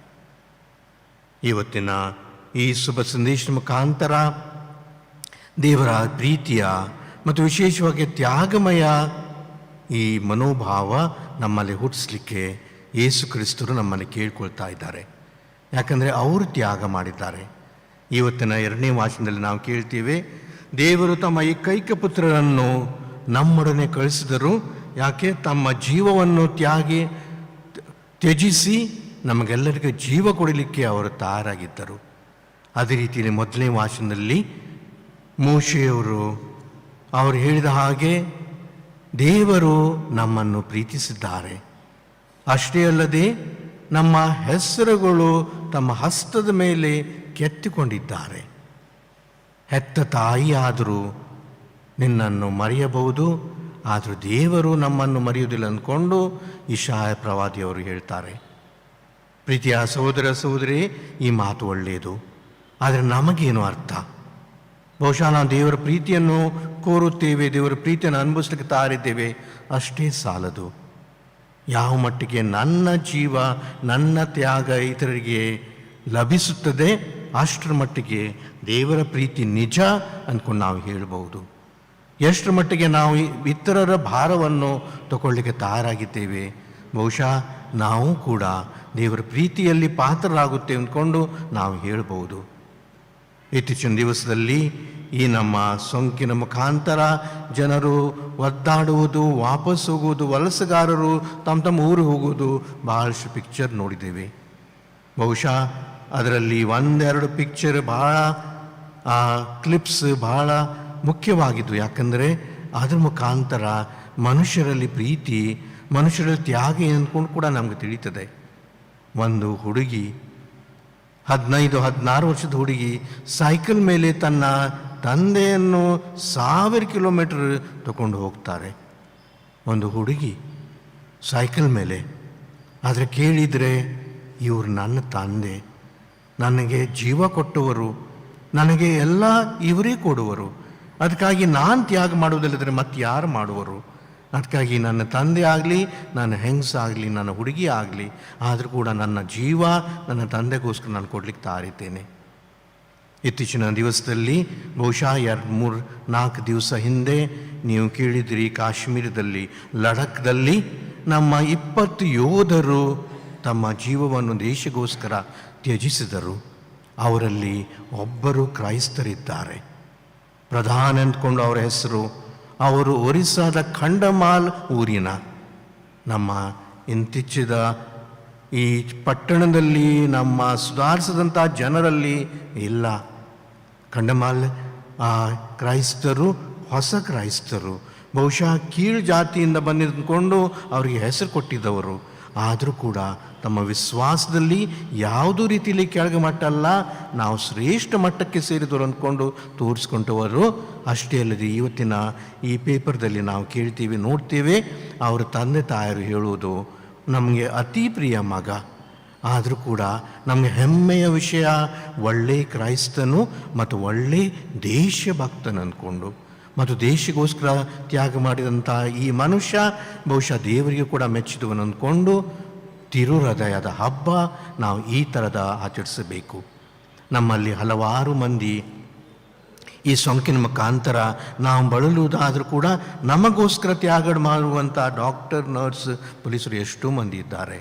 ಇವತ್ತಿನ ಈ ಶುಭ ಸಂದೇಶದ ಮುಖಾಂತರ ದೇವರ ಪ್ರೀತಿಯ ಮತ್ತು ವಿಶೇಷವಾಗಿ ತ್ಯಾಗಮಯ ಈ ಮನೋಭಾವ ನಮ್ಮಲ್ಲಿ ಹುಟ್ಟಿಸ್ಲಿಕ್ಕೆ ಯೇಸು ಕ್ರಿಸ್ತರು ನಮ್ಮನ್ನು ಕೇಳ್ಕೊಳ್ತಾ ಇದ್ದಾರೆ. ಯಾಕಂದರೆ ಅವರು ತ್ಯಾಗ ಮಾಡಿದ್ದಾರೆ. ಇವತ್ತಿನ 2ನೇ ವಾಚನದಲ್ಲಿ ನಾವು ಕೇಳ್ತೀವಿ, ದೇವರು ತಮ್ಮ ಏಕೈಕ ಪುತ್ರರನ್ನು ನಮ್ಮೊಡನೆ ಕಳಿಸಿದರು. ಯಾಕೆ? ತಮ್ಮ ಜೀವವನ್ನು ತ್ಯಜಿಸಿ ನಮಗೆಲ್ಲರಿಗೂ ಜೀವ ಕೊಡಲಿಕ್ಕೆ ಅವರು ತಯಾರಾಗಿದ್ದರು. ಅದೇ ರೀತಿಯಲ್ಲಿ 1ನೇ ವಾಚನದಲ್ಲಿ ಮೋಶೆಯವರು ಅವರು ಹೇಳಿದ ಹಾಗೆ ದೇವರು ನಮ್ಮನ್ನು ಪ್ರೀತಿಸಿದ್ದಾರೆ. ಅಷ್ಟೇ ಅಲ್ಲದೆ ನಮ್ಮ ಹೆಸರುಗಳು ತಮ್ಮ ಹಸ್ತದ ಮೇಲೆ ಕೆತ್ತಿಕೊಂಡಿದ್ದಾರೆ. ಹೆತ್ತ ತಾಯಿಯಾದರೂ ನಿನ್ನನ್ನು ಮರೆಯಬಹುದು, ಆದರೂ ದೇವರು ನಮ್ಮನ್ನು ಮರೆಯುವುದಿಲ್ಲ ಅಂದ್ಕೊಂಡು ಇಶಾಯ ಪ್ರವಾದಿಯವರು ಹೇಳ್ತಾರೆ. ಪ್ರೀತಿಯ ಸಹೋದರ ಸಹೋದರಿ, ಈ ಮಾತು ಒಳ್ಳೆಯದು, ಆದರೆ ನಮಗೇನು ಅರ್ಥ? ಬಹುಶಃ ನಾವು ದೇವರ ಪ್ರೀತಿಯನ್ನು ಕೋರುತ್ತೇವೆ, ದೇವರ ಪ್ರೀತಿಯನ್ನು ಅನುಭವಿಸಲಿಕ್ಕೆ ತಾರಿದ್ದೇವೆ, ಅಷ್ಟೇ ಸಾಲದು. ಯಾವ ಮಟ್ಟಿಗೆ ನನ್ನ ಜೀವ, ನನ್ನ ತ್ಯಾಗ ಇತರರಿಗೆ ಲಭಿಸುತ್ತದೆ, ಅಷ್ಟರ ಮಟ್ಟಿಗೆ ದೇವರ ಪ್ರೀತಿ ನಿಜ ಅಂದ್ಕೊಂಡು ನಾವು ಹೇಳ್ಬೋದು. ಎಷ್ಟರ ಮಟ್ಟಿಗೆ ನಾವು ಇತರರ ಭಾರವನ್ನು ತಗೊಳ್ಳಿಕ್ಕೆ ತಯಾರಾಗಿದ್ದೇವೆ, ಬಹುಶಃ ನಾವು ಕೂಡ ದೇವರ ಪ್ರೀತಿಯಲ್ಲಿ ಪಾತ್ರರಾಗುತ್ತೇವೆ ಅಂದ್ಕೊಂಡು ನಾವು ಹೇಳ್ಬೋದು. ಇತ್ತೀಚಿನ ದಿವಸದಲ್ಲಿ ಈ ನಮ್ಮ ಸೋಂಕಿನ ಮುಖಾಂತರ ಜನರು ಒದ್ದಾಡುವುದು, ವಾಪಸ್ ಹೋಗುವುದು, ವಲಸೆಗಾರರು ತಮ್ಮ ತಮ್ಮ ಊರು ಹೋಗುವುದು ಬಹಳಷ್ಟು ಪಿಕ್ಚರ್ ನೋಡಿದ್ದೇವೆ. ಬಹುಶಃ ಅದರಲ್ಲಿ ಒಂದೆರಡು ಪಿಕ್ಚರ್ ಬಹಳ ಕ್ಲಿಪ್ಸ್ ಬಹಳ ಮುಖ್ಯವಾಗಿದ್ದು. ಯಾಕಂದರೆ ಅದರ ಮುಖಾಂತರ ಮನುಷ್ಯರಲ್ಲಿ ಪ್ರೀತಿ, ಮನುಷ್ಯರಲ್ಲಿ ತ್ಯಾಗ ಅಂದ್ಕೊಂಡು ಕೂಡ ನಮಗೆ ತಿಳಿತದೆ. ಒಂದು ಹುಡುಗಿ 15-16 ವರ್ಷದ ಹುಡುಗಿ ಸೈಕಲ್ ಮೇಲೆ ತನ್ನ ತಂದೆಯನ್ನು 1000 ಕಿಲೋಮೀಟರ್ ತಗೊಂಡು ಹೋಗ್ತಾರೆ. ಒಂದು ಹುಡುಗಿ ಸೈಕಲ್ ಮೇಲೆ. ಆದರೆ ಕೇಳಿದರೆ ಇವರು ನನ್ನ ತಂದೆ, ನನಗೆ ಜೀವ ಕೊಟ್ಟವರು, ನನಗೆ ಎಲ್ಲ ಇವರೇ ಕೊಡುವರು, ಅದಕ್ಕಾಗಿ ನಾನು ತ್ಯಾಗ ಮಾಡುವುದಿಲ್ಲದ್ರೆ ಮತ್ತೆ ಯಾರು ಮಾಡುವರು? ಅದಕ್ಕಾಗಿ ನನ್ನ ತಂದೆ ಆಗಲಿ, ನನ್ನ ಹೆಂಗಸಾಗಲಿ, ನನ್ನ ಹುಡುಗಿ ಆಗಲಿ, ಆದರೂ ಕೂಡ ನನ್ನ ಜೀವ ನನ್ನ ತಂದೆಗೋಸ್ಕರ ನಾನು ಕೊಡ್ಲಿಕ್ಕೆ ತಾರಿದ್ದೇನೆ. ಇತ್ತೀಚಿನ ದಿವಸದಲ್ಲಿ ಬಹುಶಃ 2-3-4 ದಿವಸ ಹಿಂದೆ ನೀವು ಕೇಳಿದಿರಿ, ಕಾಶ್ಮೀರದಲ್ಲಿ ಲಡಖ್ದಲ್ಲಿ ನಮ್ಮ 20 ಯೋಧರು ತಮ್ಮ ಜೀವವನ್ನು ದೇಶಗೋಸ್ಕರ ತ್ಯಜಿಸಿದರು. ಅವರಲ್ಲಿ ಒಬ್ಬರು ಕ್ರೈಸ್ತರಿದ್ದಾರೆ. ಪ್ರಧಾನ ಅಂದ್ಕೊಂಡು ಅವರ ಹೆಸರು, ಅವರು ಒರಿಸ್ಸಾದ ಖಂಡಮಾಲ್ ಊರಿನ ನಮ್ಮ ಇಂತಿಚ್ಚಿದ ಈ ಪಟ್ಟಣದಲ್ಲಿ ನಮ್ಮ ಸುಧಾರಿಸಿದಂಥ ಜನರಲ್ಲಿ ಇಲ್ಲ. ಖಂಡಮಾಲ್ ಕ್ರೈಸ್ತರು, ಹೊಸ ಕ್ರೈಸ್ತರು, ಬಹುಶಃ ಕೀಳು ಜಾತಿಯಿಂದ ಬಂದಿದ್ದುಕೊಂಡು ಅವರಿಗೆ ಹೆಸರು ಕೊಟ್ಟಿದ್ದವರು. ಆದರೂ ಕೂಡ ತಮ್ಮ ವಿಶ್ವಾಸದಲ್ಲಿ ಯಾವುದೂ ರೀತಿಯಲ್ಲಿ ಕೆಳಗೆ ಮಟ್ಟ ಅಲ್ಲ, ನಾವು ಶ್ರೇಷ್ಠ ಮಟ್ಟಕ್ಕೆ ಸೇರಿದವರು ಅಂದ್ಕೊಂಡು ತೋರಿಸ್ಕೊಂಡವರು. ಅಷ್ಟೇ ಅಲ್ಲದೆ ಇವತ್ತಿನ ಈ ಪೇಪರ್ದಲ್ಲಿ ನಾವು ಕೇಳ್ತೀವಿ, ನೋಡ್ತೇವೆ, ಅವರ ತಂದೆ ತಾಯರು ಹೇಳುವುದು, ನಮಗೆ ಅತಿ ಪ್ರಿಯ ಮಗ, ಆದರೂ ಕೂಡ ನಮಗೆ ಹೆಮ್ಮೆಯ ವಿಷಯ, ಒಳ್ಳೆಯ ಕ್ರೈಸ್ತನು ಮತ್ತು ಒಳ್ಳೆಯ ದೇಶಭಕ್ತನು ಅಂದ್ಕೊಂಡು, ಮತ್ತು ದೇಶಗೋಸ್ಕರ ತ್ಯಾಗ ಮಾಡಿದಂಥ ಈ ಮನುಷ್ಯ ಬಹುಶಃ ದೇವರಿಗೆ ಕೂಡ ಮೆಚ್ಚಿದವನು ಅಂದ್ಕೊಂಡು ತಿರು ಹೃದಯದ ಹಬ್ಬ ನಾವು ಈ ಥರದ ಆಚರಿಸಬೇಕು. ನಮ್ಮಲ್ಲಿ ಹಲವಾರು ಮಂದಿ ಈ ಸೋಂಕಿನ ಮುಖಾಂತರ ನಾವು ಬಳಲುವುದಾದರೂ ಕೂಡ ನಮಗೋಸ್ಕರ ತ್ಯಾಗ ಮಾಡುವಂಥ ಡಾಕ್ಟರ್, ನರ್ಸ್, ಪೊಲೀಸರು ಎಷ್ಟೋ ಮಂದಿ ಇದ್ದಾರೆ.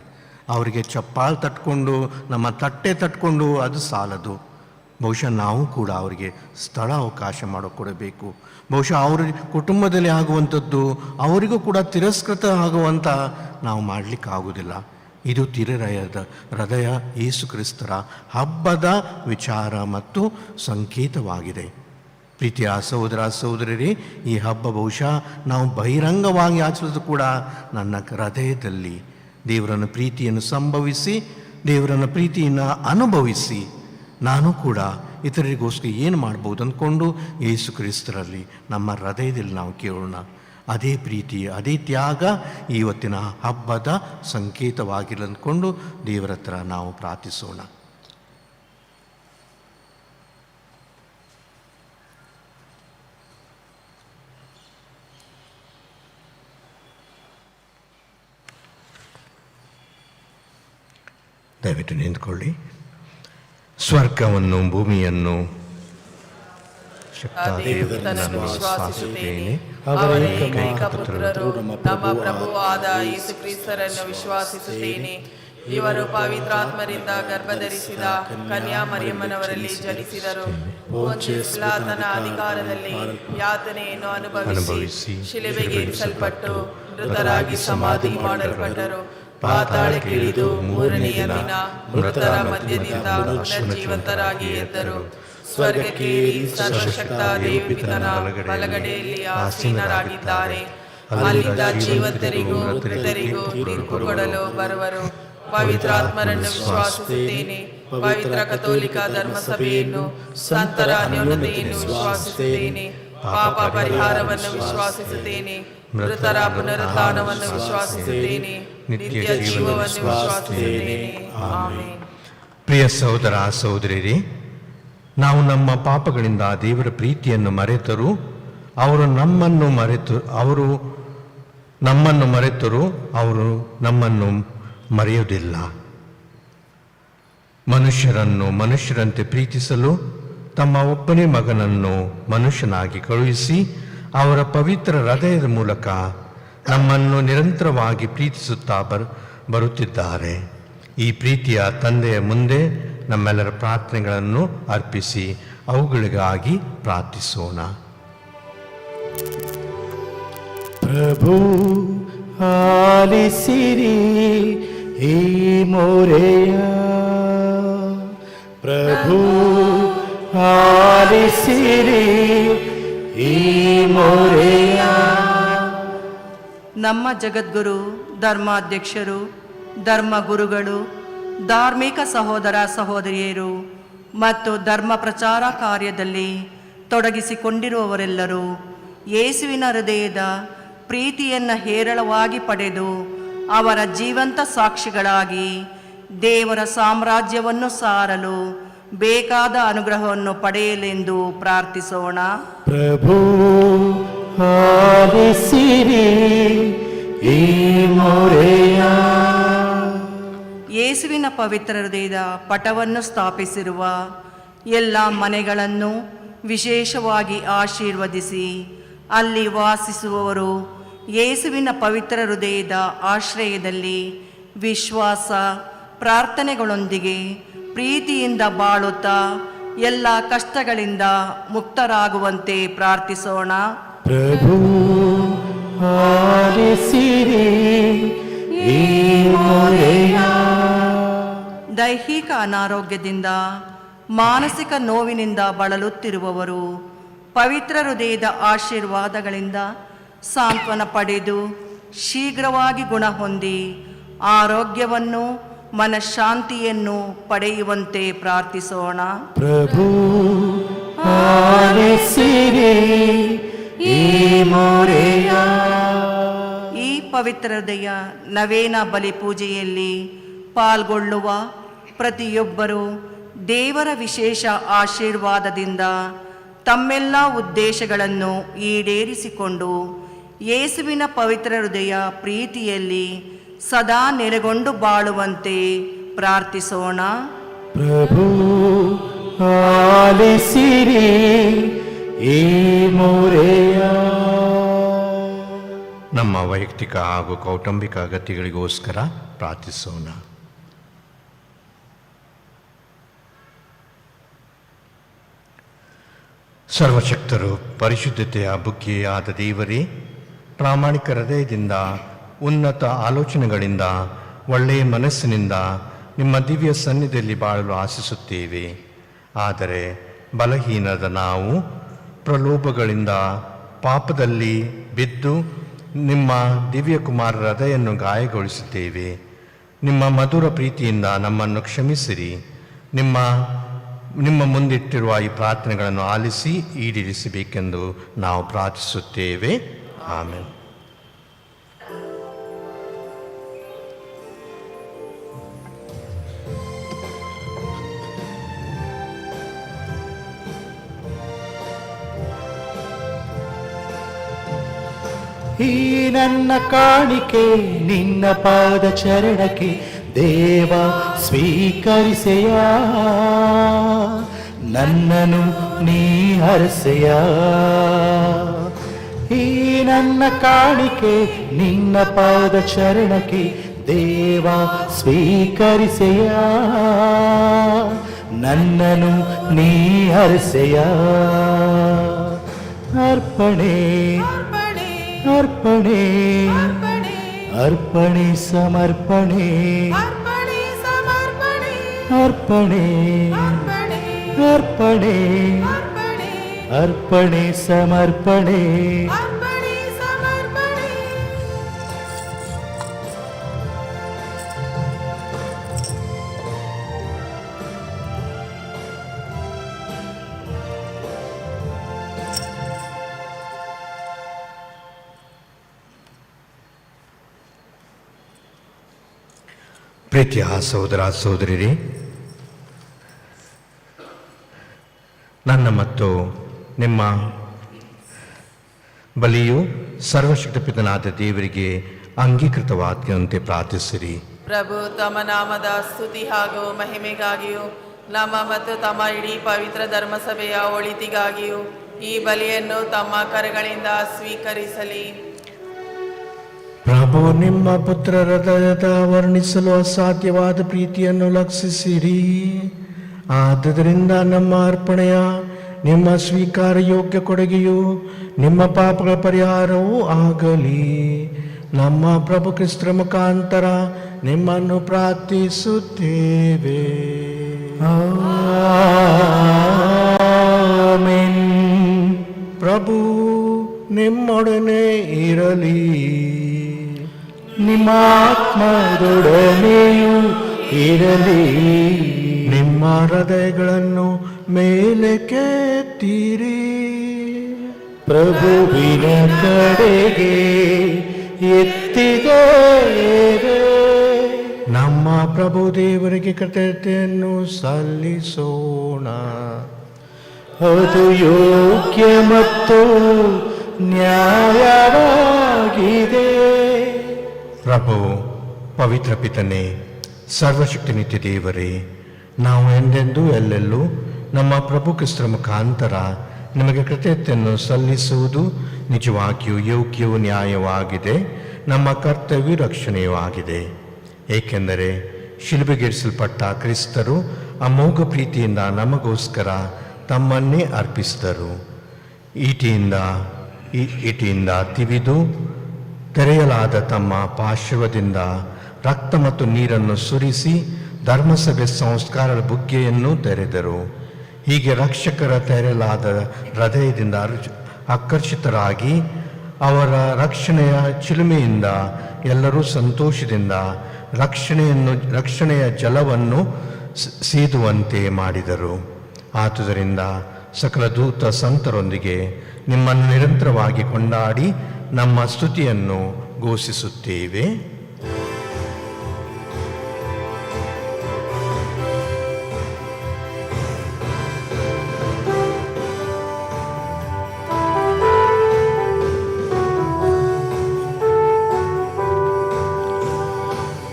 ಅವರಿಗೆ ಚಪ್ಪಾಳು ತಟ್ಕೊಂಡು, ನಮ್ಮ ತಟ್ಟೆ ತಟ್ಕೊಂಡು ಅದು ಸಾಲದು. ಬಹುಶಃ ನಾವು ಕೂಡ ಅವರಿಗೆ ಸ್ಥಳ ಅವಕಾಶ ಮಾಡಿಕೊಡಬೇಕು. ಬಹುಶಃ ಅವ್ರ ಕುಟುಂಬದಲ್ಲಿ ಆಗುವಂಥದ್ದು ಅವರಿಗೂ ಕೂಡ ತಿರಸ್ಕೃತ ಆಗುವಂಥ ನಾವು ಮಾಡಲಿಕ್ಕಾಗೋದಿಲ್ಲ. ಇದು ಹೃದಯ ಯೇಸು ಕ್ರಿಸ್ತರ ಹಬ್ಬದ ವಿಚಾರ ಮತ್ತು ಸಂಕೇತವಾಗಿದೆ. ಪ್ರೀತಿಯ ಸಹೋದರ ಸಹೋದರರೇ, ಈ ಹಬ್ಬ ಬಹುಶಃ ನಾವು ಬಹಿರಂಗವಾಗಿ ಆಚರಿಸೋದು ಕೂಡ ನನ್ನ ಹೃದಯದಲ್ಲಿ ದೇವರನ್ನು ಪ್ರೀತಿಯನ್ನು ಸಂಭವಿಸಿ, ದೇವರನ್ನು ಪ್ರೀತಿಯನ್ನು ಅನುಭವಿಸಿ, ನಾನು ಕೂಡ ಇತರರಿಗೋಸ್ಕರ ಏನು ಮಾಡ್ಬೋದು ಅಂದ್ಕೊಂಡು ಯೇಸು ಕ್ರಿಸ್ತರಲ್ಲಿ ನಮ್ಮ ಹೃದಯದಲ್ಲಿ ನಾವು ಕೇಳೋಣ. ಅದೇ ಪ್ರೀತಿ, ಅದೇ ತ್ಯಾಗ ಇವತ್ತಿನ ಹಬ್ಬದ ಸಂಕೇತವಾಗಿಲ್ಲ ಅಂದ್ಕೊಂಡು ದೇವರ ಹತ್ರ ನಾವು ಪ್ರಾರ್ಥಿಸೋಣ. ದಯವಿಟ್ಟು ನಿಂತ್ಕೊಳ್ಳಿ. ಸ್ವರ್ಗವನ್ನು ಭೂಮಿಯನ್ನು ವಿಶ್ವಾಸಿಸುತ್ತೇನೆ, ಅವರ ಏಕೈಕ ಪುತ್ರರು ನಮ್ಮ ಪ್ರಭುವಾದ ಯೇಸು ಕ್ರಿಸ್ತರನ್ನು ವಿಶ್ವಾಸಿಸುತ್ತೇನೆ. ಇವರು ಪವಿತ್ರಾತ್ಮರಿಂದ ಗರ್ಭಧರಿಸಿದ ಕನ್ಯಾ ಮರಿಯಮ್ಮನವರಲ್ಲಿ ಜನಿಸಿದರು. ಪೊಂತಿಯಸ್ ಪಿಲಾತನ ಅಧಿಕಾರದಲ್ಲಿ ಯಾತನೆಯನ್ನು ಅನುಭವಿಸಿ ಶಿಲುಬೆಗೆ ಏರಿಸಲ್ಪಟ್ಟು ಮೃತರಾಗಿ ಸಮಾಧಿ ಮಾಡಲ್ಪಟ್ಟರು. ಪಾತಾಳಕ್ಕೆ ಇಳಿದು 3ನೆಯ ದಿನ ಮೃತರ ಮಧ್ಯದಿಂದ ಪುನರ್ಜೀವಂತರಾಗಿ ಎದ್ದರು. ಸ್ವರ್ಗಕ್ಕೇರಿ ಸರ್ವಶಕ್ತ ದೇವಪಿತನ ಬಲಗಡೆಯಲ್ಲಿ ಆಸೀನರಾಗಿದ್ದಾರೆ. ಅಲ್ಲಿಂದ ಜೀವಂತರಿಗೂ ಮೃತರಿಗೂ ತೀರ್ಪು ಕೊಡಲು ಬರುವರು. ಪವಿತ್ರಾತ್ಮರನ್ನು ವಿಶ್ವಾಸಿಸುತ್ತೇನೆ. ಪವಿತ್ರ ಕಥೋಲಿಕ ಧರ್ಮಸಭೆಯನ್ನು, ಸಂತರ ಅನ್ಯೋನ್ಯತೆಯನ್ನು ವಿಶ್ವಾಸಿಸುತ್ತೇನೆ. ಪಾಪ ಪರಿಹಾರವನ್ನು ವಿಶ್ವಾಸಿಸುತ್ತೇನೆ. ಮೃತರ ಪುನರುತ್ಥಾನವನ್ನು ವಿಶ್ವಾಸಿಸುತ್ತೇನೆ. ನಿತ್ಯ ಜೀವವನ್ನು ವಿಶ್ವಾಸಿಸುತ್ತೇನೆ. ಆಮೆನ್. ಪ್ರಿಯ ಸಹೋದರ ಸಹೋದರಿಯರೇ, ನಾವು ನಮ್ಮ ಪಾಪಗಳಿಂದ ದೇವರ ಪ್ರೀತಿಯನ್ನು ಮರೆತರೂ ಅವರು ನಮ್ಮನ್ನು ಮರೆತರೂ ಅವರು ನಮ್ಮನ್ನು ಮರೆಯುವುದಿಲ್ಲ. ಮನುಷ್ಯರನ್ನು ಮನುಷ್ಯರಂತೆ ಪ್ರೀತಿಸಲು ತಮ್ಮ ಒಬ್ಬನೇ ಮಗನನ್ನು ಮನುಷ್ಯನಾಗಿ ಕಳುಹಿಸಿ ಅವರ ಪವಿತ್ರ ಹೃದಯದ ಮೂಲಕ ನಮ್ಮನ್ನು ನಿರಂತರವಾಗಿ ಪ್ರೀತಿಸುತ್ತಾ ಬರುತ್ತಿದ್ದಾರೆ. ಈ ಪ್ರೀತಿಯ ತಂದೆಯ ಮುಂದೆ ನಮ್ಮೆಲ್ಲರ ಪ್ರಾರ್ಥನೆಗಳನ್ನು ಅರ್ಪಿಸಿ ಅವುಗಳಿಗಾಗಿ ಪ್ರಾರ್ಥಿಸೋಣ. ಪ್ರಭು ಆಲಿಸಿರಿ ಈ ಮೊರೆಯ, ಪ್ರಭು ಆಲಿಸಿರಿ ಈ ಮೊರೆಯ. ನಮ್ಮ ಜಗದ್ಗುರು, ಧರ್ಮಾಧ್ಯಕ್ಷರು, ಧರ್ಮಗುರುಗಳು, ಧಾರ್ಮಿಕ ಸಹೋದರ ಸಹೋದರಿಯರು ಮತ್ತು ಧರ್ಮ ಪ್ರಚಾರ ಕಾರ್ಯದಲ್ಲಿ ತೊಡಗಿಸಿಕೊಂಡಿರುವವರೆಲ್ಲರೂ ಯೇಸುವಿನ ಹೃದಯದ ಪ್ರೀತಿಯನ್ನು ಹೇರಳವಾಗಿ ಪಡೆದು ಅವರ ಜೀವಂತ ಸಾಕ್ಷಿಗಳಾಗಿ ದೇವರ ಸಾಮ್ರಾಜ್ಯವನ್ನು ಸಾರಲು ಬೇಕಾದ ಅನುಗ್ರಹವನ್ನು ಪಡೆಯಲೆಂದು ಪ್ರಾರ್ಥಿಸೋಣ. ಪ್ರಭು ಆಲಿಸಿರಿ ಈ ಮೊರೆಯ. ಯೇಸುವಿನ ಪವಿತ್ರ ಹೃದಯದ ಪಟವನ್ನು ಸ್ಥಾಪಿಸಿರುವ ಎಲ್ಲ ಮನೆಗಳನ್ನು ವಿಶೇಷವಾಗಿ ಆಶೀರ್ವದಿಸಿ ಅಲ್ಲಿ ವಾಸಿಸುವವರು ಯೇಸುವಿನ ಪವಿತ್ರ ಹೃದಯದ ಆಶ್ರಯದಲ್ಲಿ ವಿಶ್ವಾಸ ಪ್ರಾರ್ಥನೆಗಳೊಂದಿಗೆ ಪ್ರೀತಿಯಿಂದ ಬಾಳುತ್ತಾ ಎಲ್ಲ ಕಷ್ಟಗಳಿಂದ ಮುಕ್ತರಾಗುವಂತೆ ಪ್ರಾರ್ಥಿಸೋಣ. ಪ್ರಭು ಆಲಿಸಿರಿ ಈ ಮೊರೆಯ. ದೈಹಿಕ ಅನಾರೋಗ್ಯದಿಂದ ಮಾನಸಿಕ ನೋವಿನಿಂದ ಬಳಲುತ್ತಿರುವವರು ಪವಿತ್ರ ಹೃದಯದ ಆಶೀರ್ವಾದಗಳಿಂದ ಸಾಂತ್ವನ ಪಡೆದು ಶೀಘ್ರವಾಗಿ ಗುಣ ಹೊಂದಿ ಆರೋಗ್ಯವನ್ನು ಮನಃಶಾಂತಿಯನ್ನು ಪಡೆಯುವಂತೆ ಪ್ರಾರ್ಥಿಸೋಣ. ಪ್ರಭು ಆಲಿಸಿರಿ ಈ ಮೊರೆಯ. ಈ ಪವಿತ್ರ ಹೃದಯ ನವೇನ ಬಲಿ ಪೂಜೆಯಲ್ಲಿ ಪಾಲ್ಗೊಳ್ಳುವ ಪ್ರತಿಯೊಬ್ಬರೂ ದೇವರ ವಿಶೇಷ ಆಶೀರ್ವಾದದಿಂದ ತಮ್ಮೆಲ್ಲ ಉದ್ದೇಶಗಳನ್ನು ಈಡೇರಿಸಿಕೊಂಡು ಯೇಸುವಿನ ಪವಿತ್ರ ಹೃದಯ ಪ್ರೀತಿಯಲ್ಲಿ ಸದಾ ನೆಲೆಗೊಂಡು ಬಾಳುವಂತೆ ಪ್ರಾರ್ಥಿಸೋಣ. ಪ್ರಭು ಆಲಿಸಿರಿ ಈ ಮೊರೆಯ. ನಮ್ಮ ವೈಯಕ್ತಿಕ ಹಾಗೂ ಕೌಟುಂಬಿಕ ಅಗತ್ಯಗಳಿಗೋಸ್ಕರ ಪ್ರಾರ್ಥಿಸೋಣ. ಸರ್ವಶಕ್ತರು, ಪರಿಶುದ್ಧತೆಯ ಬುಗ್ಗೆಯಾದ ದೇವರೇ, ಪ್ರಾಮಾಣಿಕ ಹೃದಯದಿಂದ, ಉನ್ನತ ಆಲೋಚನೆಗಳಿಂದ, ಒಳ್ಳೆಯ ಮನಸ್ಸಿನಿಂದ ನಿಮ್ಮ ದಿವ್ಯ ಸನ್ನಿಧಿಯಲ್ಲಿ ಬಾಳಲು ಆಶಿಸುತ್ತೇವೆ. ಆದರೆ ಬಲಹೀನದ ನಾವು ಪ್ರಲೋಭಗಳಿಂದ ಪಾಪದಲ್ಲಿ ಬಿದ್ದು ನಿಮ್ಮ ದಿವ್ಯಕುಮಾರರ ಹೃದಯನ್ನು ಗಾಯಗೊಳಿಸುತ್ತೇವೆ. ನಿಮ್ಮ ಮಧುರ ಪ್ರೀತಿಯಿಂದ ನಮ್ಮನ್ನು ಕ್ಷಮಿಸಿರಿ. ನಿಮ್ಮ ಮುಂದಿಟ್ಟಿರುವ ಈ ಪ್ರಾರ್ಥನೆಗಳನ್ನು ಆಲಿಸಿ ಈಡೇರಿಸಬೇಕೆಂದು ನಾವು ಪ್ರಾರ್ಥಿಸುತ್ತೇವೆ. ಆಮೆನ್. ಈ ನನ್ನ ಕಾಣಿಕೆ ನಿನ್ನ ಪಾದ ಚರಣಕ್ಕೆ ದೇವ ಸ್ವೀಕರಿಸೆಯ. ನನ್ನನು ನೀ ಹರಸೆಯ. ಈ ನನ್ನ ಕಾಣಿಕೆ ನಿನ್ನ ಪಾದ ಚರಣಕ್ಕೆ ದೇವ ಸ್ವೀಕರಿಸೆಯ. ನನ್ನನು ನೀ ಹರಸೆಯ. ಅರ್ಪಣೆ ಅರ್ಪಣೆ ಅರ್ಪಣೆ ಸಮರ್ಪಣೆ ಅರ್ಪಣೆ ಅರ್ಪಣೆ ಅರ್ಪಣೆ ಸಮರ್ಪಣೆ ಪ್ರೀತಿಯ ಸಹೋದರ ಸಹೋದರಿಯರೇ, ನನ್ನ ಮತ್ತು ನಿಮ್ಮ ಬಲಿಯು ಸರ್ವಶಕ್ತಪಿತನಾದ ದೇವರಿಗೆ ಅಂಗೀಕೃತವಾದಂತೆ ಪ್ರಾರ್ಥಿಸಿರಿ. ಪ್ರಭು ತಮ್ಮ ನಾಮದ ಸ್ತುತಿ ಹಾಗೂ ಮಹಿಮೆಗಾಗಿಯೂ ನಮ್ಮ ಮತ್ತು ತಮ್ಮ ಇಡೀ ಪವಿತ್ರ ಧರ್ಮಸಭೆಯ ಒಳಿತಿಗಾಗಿಯೂ ಈ ಬಲಿಯನ್ನು ತಮ್ಮ ಕರಗಳಿಂದ ಸ್ವೀಕರಿಸಲಿ. ಪ್ರಭು, ನಿಮ್ಮ ಪುತ್ರರ ದಯದ ವರ್ಣಿಸಲು ಅಸಾಧ್ಯವಾದ ಪ್ರೀತಿಯನ್ನು ಲಕ್ಷಿಸಿರಿ. ಆದುದರಿಂದ ನಮ್ಮ ಅರ್ಪಣೆಯ ನಿಮ್ಮ ಸ್ವೀಕಾರ ಯೋಗ್ಯ ಕೊಡುಗೆಯು ನಿಮ್ಮ ಪಾಪಗಳ ಪರಿಹಾರವೂ ಆಗಲಿ. ನಮ್ಮ ಪ್ರಭು ಕ್ರಿಸ್ತರ ಮುಖಾಂತರ ನಿಮ್ಮನ್ನು ಪ್ರಾರ್ಥಿಸುತ್ತೇವೆ. ಆಮೆನ್. ಪ್ರಭು ನಿಮ್ಮೊಡನೆ ಇರಲಿ. ನಿಮ್ಮ ಆತ್ಮದೊಡನೆಯೂ ಇರಲಿ. ನಿಮ್ಮ ಹೃದಯಗಳನ್ನು ಮೇಲಕ್ಕೆತ್ತಿರಿ. ಪ್ರಭುವಿನ ಕಡೆಗೆ ಎತ್ತಿದ್ದೇವೆ. ನಮ್ಮ ಪ್ರಭು ದೇವರಿಗೆ ಕೃತಜ್ಞತೆಯನ್ನು ಸಲ್ಲಿಸೋಣ. ಅದು ಯೋಗ್ಯ ಮತ್ತು ನ್ಯಾಯವಾಗಿದೆ. ಪ್ರಭು, ಪವಿತ್ರ ಪಿತನೇ, ಸರ್ವಶಕ್ತಿ ನಿತ್ಯ ದೇವರೇ, ನಾವು ಎಂದೆಂದೂ ಎಲ್ಲೆಲ್ಲೂ ನಮ್ಮ ಪ್ರಭು ಕ್ರಿಸ್ತರ ಮುಖಾಂತರ ನಿಮಗೆ ಕೃತಜ್ಞತೆಯನ್ನು ಸಲ್ಲಿಸುವುದು ನಿಜವಾಗಿಯೂ ಯೋಗ್ಯವೂ ನ್ಯಾಯವಾಗಿದೆ, ನಮ್ಮ ಕರ್ತವ್ಯ ರಕ್ಷಣೆಯೂ ಆಗಿದೆ. ಏಕೆಂದರೆ ಶಿಲುಬೆಗೇರಿಸಲ್ಪಟ್ಟ ಕ್ರಿಸ್ತರು ಅಮೋಘ ಪ್ರೀತಿಯಿಂದ ನಮಗೋಸ್ಕರ ತಮ್ಮನ್ನೇ ಅರ್ಪಿಸಿದರು. ಈಟಿಯಿಂದ ತಿವಿದು ತೆರೆಯಲಾದ ತಮ್ಮ ಪಾರ್ಶ್ವದಿಂದ ರಕ್ತ ಮತ್ತು ನೀರನ್ನು ಸುರಿಸಿ ಧರ್ಮಸಭೆ ಸಂಸ್ಕಾರದ ಬುಗ್ಗೆಯನ್ನು ತೆರೆದರು. ಹೀಗೆ ರಕ್ಷಕರ ತೆರೆಯಲಾದ ಹೃದಯದಿಂದ ಆಕರ್ಷಿತರಾಗಿ ಅವರ ರಕ್ಷಣೆಯ ಚಿಲುಮೆಯಿಂದ ಎಲ್ಲರೂ ಸಂತೋಷದಿಂದ ರಕ್ಷಣೆಯ ಜಲವನ್ನು ಸೇದುವಂತೆ ಮಾಡಿದರು. ಆದುದರಿಂದ ಸಕಲ ದೂತ ಸಂತರೊಂದಿಗೆ ನಿಮ್ಮನ್ನು ನಿರಂತರವಾಗಿ ಕೊಂಡಾಡಿ ನಮ್ಮ ಸ್ತುತಿಯನ್ನು ಘೋಷಿಸುತ್ತೇವೆ.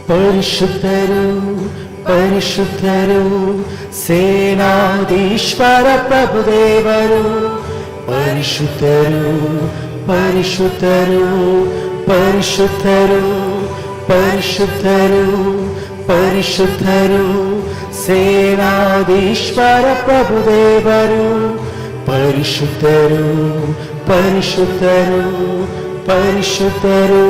ಪರಿಶುದ್ಧರು ಪರಿಶುದ್ಧರು ಸೇನಾಧೀಶ್ವರ ಪ್ರಭುದೇವರು. ಪರಿಶುದ್ಧರು ಪರಿಶುದ್ಧರು ಪರಿಶುದ್ಧರು ಪರಿಶುದ್ಧರು ಪರಿಶುದ್ಧರು ಸೇನಾಧೀಶ್ವರ ಪ್ರಭುದೇವರು. ಪರಿಶುದ್ಧರು ಪರಿಶುದ್ಧರು ಪರಿಶುದ್ಧರು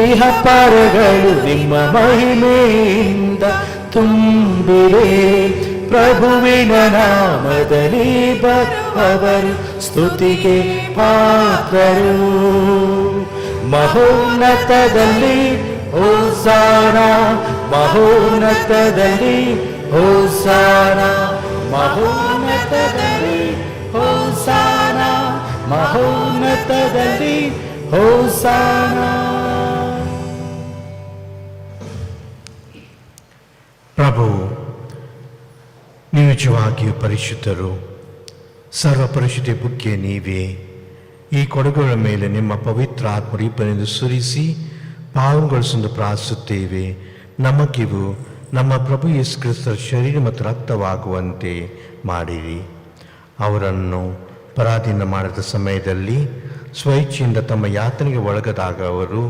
ಇಹ ಪರಗಳು ನಿಮ್ಮ ಮಹಿಮೆಯಿಂದ ತುಂಬಿವೆ. ಪ್ರಭುವಿನ ನಾಮದಲ್ಲಿ ಅವರು ಸ್ತುತಿಗೆ ಪಾತ್ರರು. ಮಹೋನ್ನತದಲ್ಲಿ ಹೋಸಾನ ಮಹೋನ್ನತದಲ್ಲಿ ಹೋಸಾನ ಮಹೋನ್ನತದಲ್ಲಿ ಹೋಸಾನ ಮಹೋನ್ನತದಲ್ಲಿ ಹೋಸಾನ. ಪ್ರಭು, ನೀವು ನಿಜವಾಗಿಯೂ ಪರಿಶುದ್ಧರು. ಸರ್ವ ಪರಿಶುದ್ಧ ಬುಗ್ಗೆ ನೀವೇ. ಈ ಕೊಡಗುಗಳ ಮೇಲೆ ನಿಮ್ಮ ಪವಿತ್ರ ಆತ್ಮರೀಪನೆಂದು ಸುರಿಸಿ ಪಾವನಗೊಳಿಸೆಂದು ಪ್ರಾರ್ಥಿಸುತ್ತೇವೆ. ನಮಗಿವು ನಮ್ಮ ಪ್ರಭು ಯೇಸು ಕ್ರಿಸ್ತರ ಶರೀರ ಮತ್ತು ರಕ್ತವಾಗುವಂತೆ ಮಾಡಿರಿ. ಅವರನ್ನು ಪರಾಧೀನ ಮಾಡಿದ ಸಮಯದಲ್ಲಿ ಸ್ವಇಚ್ಛೆಯಿಂದ ತಮ್ಮ ಯಾತನೆಗೆ ಒಳಗದಾಗ ಅವರು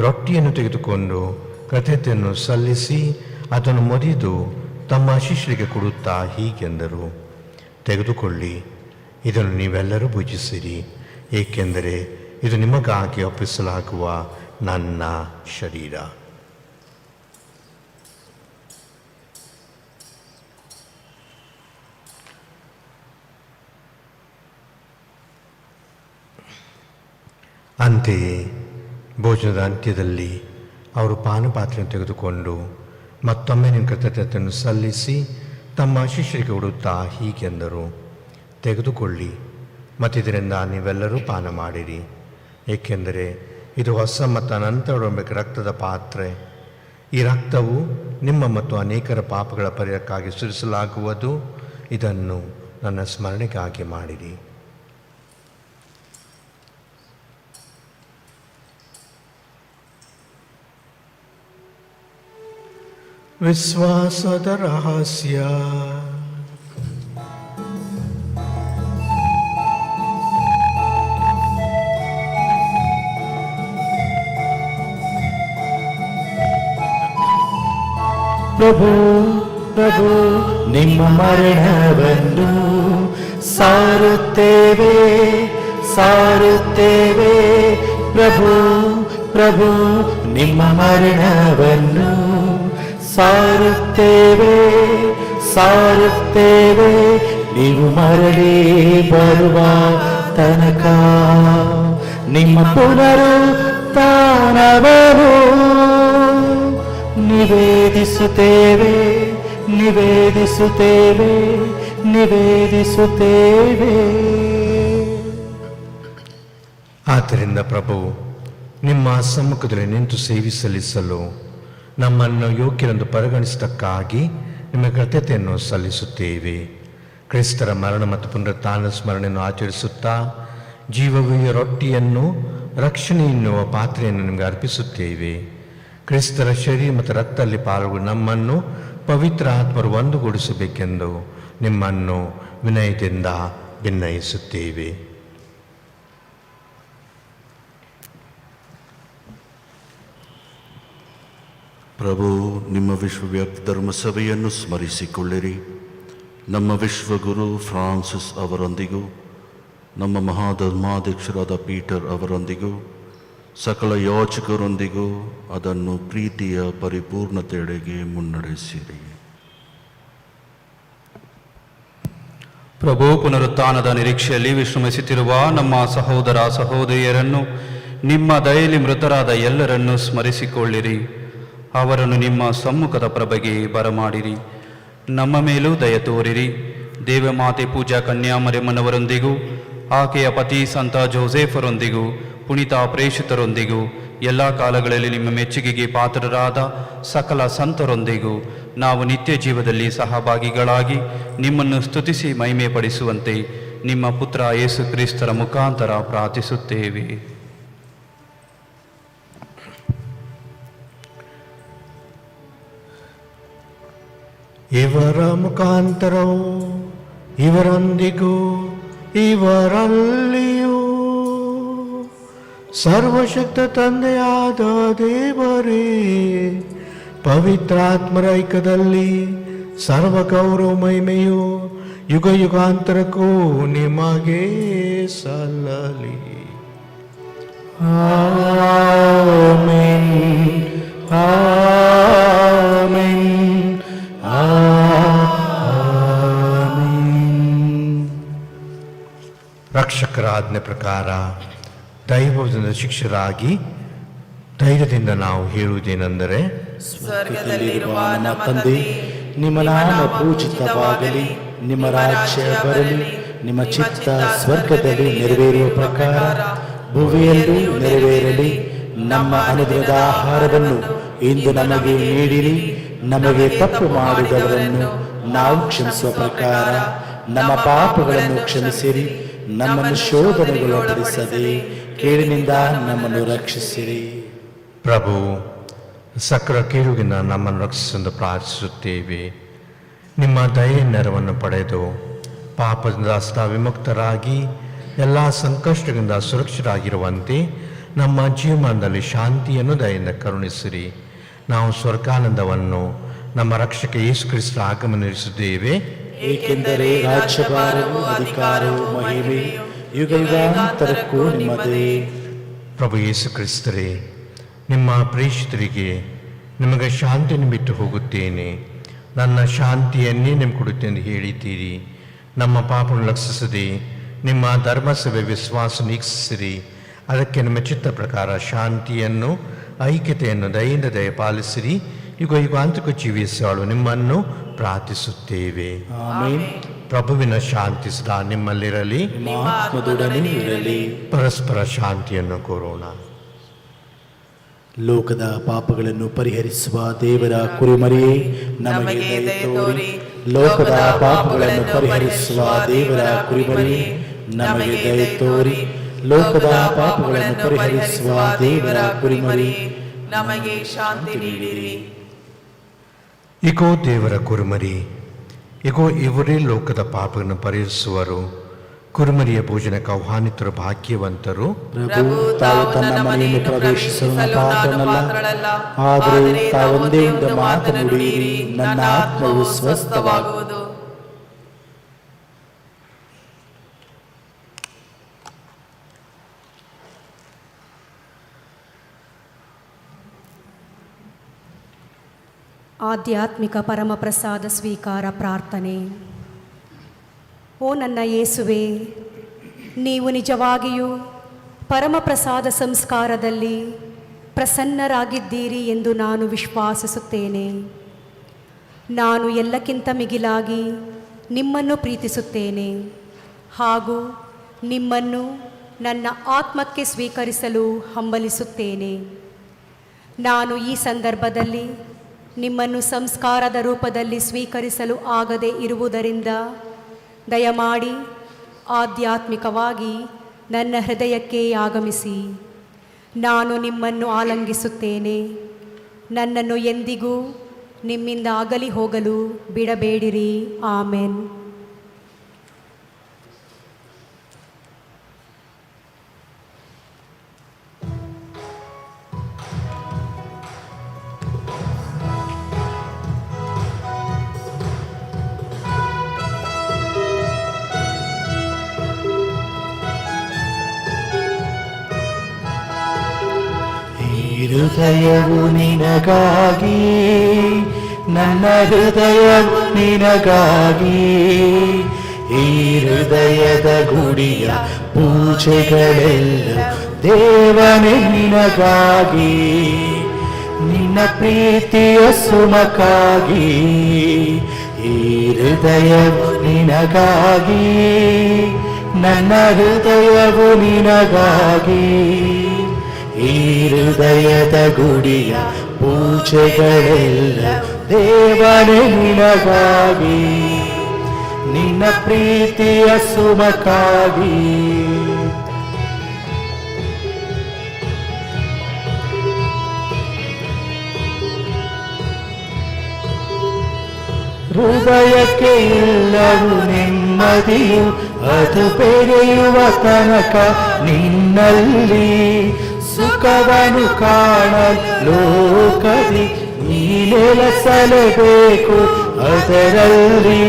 ರೊಟ್ಟಿಯನ್ನು ತೆಗೆದುಕೊಂಡು ಕೃತಜ್ಞತೆಯನ್ನು ಸಲ್ಲಿಸಿ ಅದನ್ನು ಮುರಿದು ತಮ್ಮ ಶಿಷ್ಯರಿಗೆ ಕೊಡುತ್ತಾ ಹೀಗೆಂದರು, ತೆಗೆದುಕೊಳ್ಳಿ, ಇದನ್ನು ನೀವೆಲ್ಲರೂ ಭುಜಿಸಿರಿ, ಏಕೆಂದರೆ ಇದು ನಿಮಗಾಗಿ ಒಪ್ಪಿಸಲಾಗುವ ನನ್ನ ಶರೀರ. ಅಂತೆಯೇ ಭೋಜನದ ಅಂತ್ಯದಲ್ಲಿ ಅವರು ಪಾನಪಾತ್ರೆಯನ್ನು ತೆಗೆದುಕೊಂಡು ಮತ್ತೊಮ್ಮೆ ನಿಮ್ಮ ಕೃತಜ್ಞತೆಯನ್ನು ಸಲ್ಲಿಸಿ ತಮ್ಮ ಶಿಷ್ಯರಿಗೆ ಕೊಡುತ್ತಾ ಹೀಗೆಂದರು, ತೆಗೆದುಕೊಳ್ಳಿ ಮತ್ತಿದರಿಂದ ನೀವೆಲ್ಲರೂ ಪಾನ ಮಾಡಿರಿ, ಏಕೆಂದರೆ ಇದು ಹೊಸ ಮತ್ತು ಅನಂತ ಒಡಂಬಡಿಕೆಯ ರಕ್ತದ ಪಾತ್ರೆ. ಈ ರಕ್ತವು ನಿಮ್ಮ ಮತ್ತು ಅನೇಕರ ಪಾಪಗಳ ಪರಿಹಾರಕ್ಕಾಗಿ ಸುರಿಸಲಾಗುವುದು. ಇದನ್ನು ನನ್ನ ಸ್ಮರಣೆಗಾಗಿ ಮಾಡಿರಿ. ವಿಶ್ವಾಸದ ರಹಸ್ಯ. ಪ್ರಭು ಪ್ರಭು ನಿಮ್ಮ ಮರಣವನ್ನು ಸಾರುತ್ತೇವೆ ಸಾರುತ್ತೇವೆ. ಪ್ರಭು ಪ್ರಭು ನಿಮ್ಮ ಮರಣವನ್ನು ಸಾರುತ್ತೇವೆ ಸಾರುತ್ತೇವೆ. ನೀವು ಮರಳಿ ಬರುವ ತನಕ ನಿಮ್ಮ ಪುನರುತ್ಥಾನವನ್ನು ನಿವೇದಿಸುತ್ತೇವೆ ನಿವೇದಿಸುತ್ತೇವೆ ನಿವೇದಿಸುತ್ತೇವೆ. ಆದ್ದರಿಂದ ಪ್ರಭು, ನಿಮ್ಮ ಸಮ್ಮುಖದಲ್ಲಿ ನಿಂತು ಸೇವೆ ಸಲ್ಲಿಸಲು ನಮ್ಮನ್ನು ಯೋಗ್ಯರೆಂದು ಪರಿಗಣಿಸಿದ್ದಕ್ಕಾಗಿ ನಿಮ್ಮ ಕೃತಜ್ಞತೆಯನ್ನು ಸಲ್ಲಿಸುತ್ತೇವೆ. ಕ್ರಿಸ್ತರ ಮರಣ ಮತ್ತು ಪುನರುತ್ಥಾನ ಸ್ಮರಣೆಯನ್ನು ಆಚರಿಸುತ್ತಾ ಜೀವವಿಯ ರೊಟ್ಟಿಯನ್ನು ರಕ್ಷಣೆ ಎನ್ನುವ ಪಾತ್ರೆಯನ್ನು ನಿಮಗೆ ಅರ್ಪಿಸುತ್ತೇವೆ. ಕ್ರಿಸ್ತರ ಶರೀರ ಮತ್ತು ರಕ್ತದಲ್ಲಿ ಪಾಲ್ಗೊಂಡು ನಮ್ಮನ್ನು ಪವಿತ್ರ ಆತ್ಮರು ಒಂದುಗೂಡಿಸಬೇಕೆಂದು ನಿಮ್ಮನ್ನು ವಿನಯದಿಂದ ಭಿನ್ನಯಿಸುತ್ತೇವೆ. ಪ್ರಭು, ನಿಮ್ಮ ವಿಶ್ವವ್ಯಾಪಿ ಧರ್ಮಸಭೆಯನ್ನು ಸ್ಮರಿಸಿಕೊಳ್ಳಿರಿ. ನಮ್ಮ ವಿಶ್ವಗುರು ಫ್ರಾನ್ಸಿಸ್ ಅವರೊಂದಿಗೂ ನಮ್ಮ ಮಹಾಧರ್ಮಾಧ್ಯಕ್ಷರಾದ ಪೀಟರ್ ಅವರೊಂದಿಗೂ ಸಕಲ ಯಾಚಕರೊಂದಿಗೂ ಅದನ್ನು ಪ್ರೀತಿಯ ಪರಿಪೂರ್ಣತೆಯೆಡೆಗೆ ಮುನ್ನಡೆಸಿರಿ. ಪ್ರಭು, ಪುನರುತ್ಥಾನದ ನಿರೀಕ್ಷೆಯಲ್ಲಿ ವಿಶ್ರಮಿಸುತ್ತಿರುವ ನಮ್ಮ ಸಹೋದರ ಸಹೋದರಿಯರನ್ನು, ನಿಮ್ಮ ದಯೆಯಲ್ಲಿ ಮೃತರಾದ ಎಲ್ಲರನ್ನೂ ಸ್ಮರಿಸಿಕೊಳ್ಳಿರಿ. ಅವರನ್ನು ನಿಮ್ಮ ಸಮ್ಮುಖದ ಪ್ರಭೆಗೆ ಬರಮಾಡಿರಿ. ನಮ್ಮ ಮೇಲೂ ದಯ ತೋರಿರಿ. ದೇವಮಾತೆ ಪೂಜಾ ಕನ್ಯಾಮರಿಯಮ್ಮನವರೊಂದಿಗೂ ಆಕೆಯ ಪತಿ ಸಂತ ಜೋಸೆಫರೊಂದಿಗೂ ಪುನೀತ ಪ್ರೇಷಿತರೊಂದಿಗೂ ಎಲ್ಲ ಕಾಲಗಳಲ್ಲಿ ನಿಮ್ಮ ಮೆಚ್ಚುಗೆಗೆ ಪಾತ್ರರಾದ ಸಕಲ ಸಂತರೊಂದಿಗೂ ನಾವು ನಿತ್ಯ ಜೀವದಲ್ಲಿ ಸಹಭಾಗಿಗಳಾಗಿ ನಿಮ್ಮನ್ನು ಸ್ತುತಿಸಿ ಮಹಿಮೆ ಪಡಿಸುವಂತೆ ನಿಮ್ಮ ಪುತ್ರ ಯೇಸು ಕ್ರಿಸ್ತರ ಮುಖಾಂತರ ಪ್ರಾರ್ಥಿಸುತ್ತೇವೆ. ಇವರ ಮುಖಾಂತರವು ಇವರೊಂದಿಗೂ ಇವರಲ್ಲಿಯೂ ಸರ್ವಶಕ್ತ ತಂದೆಯಾದ ದೇವರೇ, ಪವಿತ್ರಾತ್ಮರ ಐಕ್ಯದಲ್ಲಿ ಸರ್ವ ಗೌರವ ಮಹಿಮೆಯು ಯುಗ ಯುಗಾಂತರಕ್ಕೂ ನಿಮಗೆ ಸಲ್ಲಲಿ. ಆಮೆನ್ ಆಮೆನ್ ಆಮೆನ್. ರಕ್ಷಕರ ಆಜ್ಞೆ ಪ್ರಕಾರ ದೈವದಿಂದ ಶಿಕ್ಷರಾಗಿ ಧೈರ್ಯದಿಂದ ನಾವು ಹೇಳುವುದೇನೆಂದರೆ, ಸ್ವರ್ಗದಲ್ಲಿರುವ ನಮ್ಮ ತಂದೆ, ನಿಮ್ಮ ನಾಮ ಪೂಜಿತವಾಗಲಿ, ನಿಮ್ಮ ರಾಜ್ಯ ಬರಲಿ, ನಿಮ್ಮ ಚಿತ್ತ ಸ್ವರ್ಗದಲ್ಲಿ ನೆರವೇರುವ ಪ್ರಕಾರ ಭೂಮಿಯಲ್ಲೂ ನೆರವೇರಲಿ. ನಮ್ಮ ಅನುದಿನದ ಆಹಾರವನ್ನು ಇಂದು ನಮಗೆ ನೀಡಿರಿ. ನಮಗೆ ತಪ್ಪು ಮಾಡಿದವರನ್ನು ನಾವು ಕ್ಷಮಿಸುವ ಪ್ರಕಾರ ನಮ್ಮ ಪಾಪಗಳನ್ನು ಕ್ಷಮಿಸಿರಿ. ನಮ್ಮನ್ನು ಶೋಧನೆಗೊಳಪಡಿಸದೆ ಕೇಳಿನಿಂದ ನಮ್ಮನ್ನು ರಕ್ಷಿಸಿರಿ. ಪ್ರಭು, ಸಕಲ ಕೀಳುಗಿನ ನಮ್ಮನ್ನು ರಕ್ಷಿಸೆಂದು ಪ್ರಾರ್ಥಿಸುತ್ತೇವೆ. ನಿಮ್ಮ ದಯೆಯ ನೆರವನ್ನು ಪಡೆದು ಪಾಪದಿಂದ ವಿಮುಕ್ತರಾಗಿ ಎಲ್ಲ ಸಂಕಷ್ಟಗಳಿಂದ ಸುರಕ್ಷಿತರಾಗಿರುವಂತೆ ನಮ್ಮ ಜೀವಮಾನದಲ್ಲಿ ಶಾಂತಿಯನ್ನು ದಯೆಯಿಂದ ಕರುಣಿಸಿರಿ. ನಾವು ಸ್ವರ್ಗಾನಂದವನ್ನು ನಮ್ಮ ರಕ್ಷಕ ಯೇಸು ಕ್ರಿಸ್ತರ ಆಗಮನಿಸುತ್ತೇವೆ. ಏಕೆಂದರೆ ರಾಜ್ಯಭಾರವು ಅಧಿಕಾರವು ಮಹಿಮೆಯು ಯುಗ ಯುಗಾಂತರಕ್ಕೂ ನಿಮ್ಮದೇ. ಪ್ರಭು ಯೇಸು ಕ್ರಿಸ್ತರೇ, ನಿಮ್ಮ ಪ್ರೇಷಿತರಿಗೆ ನಿಮಗೆ ಶಾಂತಿಯನ್ನು ಬಿಟ್ಟು ಹೋಗುತ್ತೇನೆ, ನನ್ನ ಶಾಂತಿಯನ್ನೇ ನಿಮಗೆ ಕೊಡುತ್ತೇನೆ ಎಂದು ಹೇಳಿದ್ದೀರಿ. ನಮ್ಮ ಪಾಪವನ್ನು ಲಕ್ಷಿಸದೆ ನಿಮ್ಮ ಧರ್ಮಸಭೆ ವಿಶ್ವಾಸ ನೀಕ್ಷಿಸಿರಿ. ಅದಕ್ಕೆ ನಿಮ್ಮ ಚಿತ್ತ ಪ್ರಕಾರ ಶಾಂತಿಯನ್ನು, ಐಕ್ಯತೆಯನ್ನು ದಯೆಯಿಂದ ದಯಪಾಲಿಸಿರಿ. ಯುಗಾಂತಕ್ಕೂ ಜೀವಿಸುವಳು ನಿಮ್ಮನ್ನು ಪ್ರಾರ್ಥಿಸುತ್ತೇವೆ. ಆಮೇನ್. ಪ್ರಭುವಿನ ಶಾಂತಿ ಸದಾ ನಿಮ್ಮಲ್ಲಿರಲಿ. ನಿಮ್ಮ ಆತ್ಮದೊಡನೆ ಇರಲಿ. ಪರಸ್ಪರ ಶಾಂತಿಯನ್ನು ಕೋರೋಣ. ಲೋಕದ ಪಾಪಗಳನ್ನು ಪರಿಹರಿಸುವ ದೇವರ ಕುರಿಮರಿಯೇ, ನಮಗೆ ದಯೆ ತೋರಿ. ಲೋಕದ ಪಾಪಗಳನ್ನು ಪರಿಹರಿಸುವ ದೇವರ ಕುರಿಮರಿಯೇ, ನಮಗೆ ದಯೆ ತೋರಿ. ಲೋಕದ ಪಾಪಗಳನ್ನು ಪರಿಹರಿಸುವ ದೇವರ ಕುರಿಮರಿಯೇ, ನಮಗೆ ಶಾಂತಿ ನೀಡಿರಿ. ಇಗೋ ದೇವರ ಕುರುಮರಿ, ಇಗೋ ಇವರೇ ಲೋಕದ ಪಾಪಗಳನ್ನು ಪರಿಹರಿಸುವರು. ಕುರುಮರಿಯ ಭೋಜನಕ್ಕೆ ಆಹ್ವಾನಿತರು ಭಾಗ್ಯವಂತರು. ಪ್ರಭು ತಾವು ತನ್ನ ಮನೆಯನ್ನು ಪ್ರವೇಶಿಸಲು ಪಾತ್ರನಲ್ಲ, ಆದರೆ ತಾವೊಂದೇ ಒಂದು ಮಾತು ನುಡಿಯಿರಿ, ನನ್ನ ಆತ್ಮವು ಸ್ವಸ್ಥವಾಗುವುದು. ಆಧ್ಯಾತ್ಮಿಕ ಪರಮಪ್ರಸಾದ ಸ್ವೀಕಾರ ಪ್ರಾರ್ಥನೆ. ಓ ನನ್ನ ಯೇಸುವೆ, ನೀವು ನಿಜವಾಗಿಯೂ ಪರಮಪ್ರಸಾದ ಸಂಸ್ಕಾರದಲ್ಲಿ ಪ್ರಸನ್ನರಾಗಿದ್ದೀರಿ ಎಂದು ನಾನು ವಿಶ್ವಾಸಿಸುತ್ತೇನೆ. ನಾನು ಎಲ್ಲಕ್ಕಿಂತ ಮಿಗಿಲಾಗಿ ನಿಮ್ಮನ್ನು ಪ್ರೀತಿಸುತ್ತೇನೆ ಹಾಗೂ ನಿಮ್ಮನ್ನು ನನ್ನ ಆತ್ಮಕ್ಕೆ ಸ್ವೀಕರಿಸಲು ಹಂಬಲಿಸುತ್ತೇನೆ. ನಾನು ಈ ಸಂದರ್ಭದಲ್ಲಿ ನಿಮ್ಮನ್ನು ಸಂಸ್ಕಾರದ ರೂಪದಲ್ಲಿ ಸ್ವೀಕರಿಸಲು ಆಗದೆ ಇರುವುದರಿಂದ ದಯಮಾಡಿ ಆಧ್ಯಾತ್ಮಿಕವಾಗಿ ನನ್ನ ಹೃದಯಕ್ಕೆ ಆಗಮಿಸಿ. ನಾನು ನಿಮ್ಮನ್ನು ಆಲಂಗಿಸುತ್ತೇನೆ. ನನ್ನನ್ನು ಎಂದಿಗೂ ನಿಮ್ಮಿಂದ ಅಗಲಿ ಹೋಗಲು ಬಿಡಬೇಡಿರಿ. ಆಮೆನ್. ಹೃದಯವು ನಿನಗಾಗಿ, ನನ್ನ ಹೃದಯವು ನಿನಗಾಗಿ. ಈ ಹೃದಯದ ಗುಡಿಯ ಪೂಜೆಗಳೆಲ್ಲ ದೇವನೇ ನಿನಗಾಗಿ. ನಿನ್ನ ಪ್ರೀತಿಯ ಸುಮಕ್ಕಾಗಿ ಈ ಹೃದಯವು ನಿನಗಾಗಿ, ನನ್ನ ಹೃದಯವು ನಿನಗಾಗಿ. ಈ ಹೃದಯದ ಗುಡಿಯ ಪೂಜೆಗಳೆಲ್ಲ ದೇವನೇ ನಿನಗಾಗಿ, ನಿನ್ನ ಪ್ರೀತಿಯ ಸುಮಕ್ಕಾಗಿ. ಹೃದಯಕ್ಕೆ ಎಲ್ಲವೂ ನೆಮ್ಮದಿಯು, ಅದು ಬೆರೆಯುವ ತನಕ ನಿನ್ನಲ್ಲಿ ಸುಖವನ್ನು ಕಾಣಲು ಲೋಕದಿ ನೀ ನೆಲೆಸಲೇಬೇಕು ಅದರಲ್ಲಿ.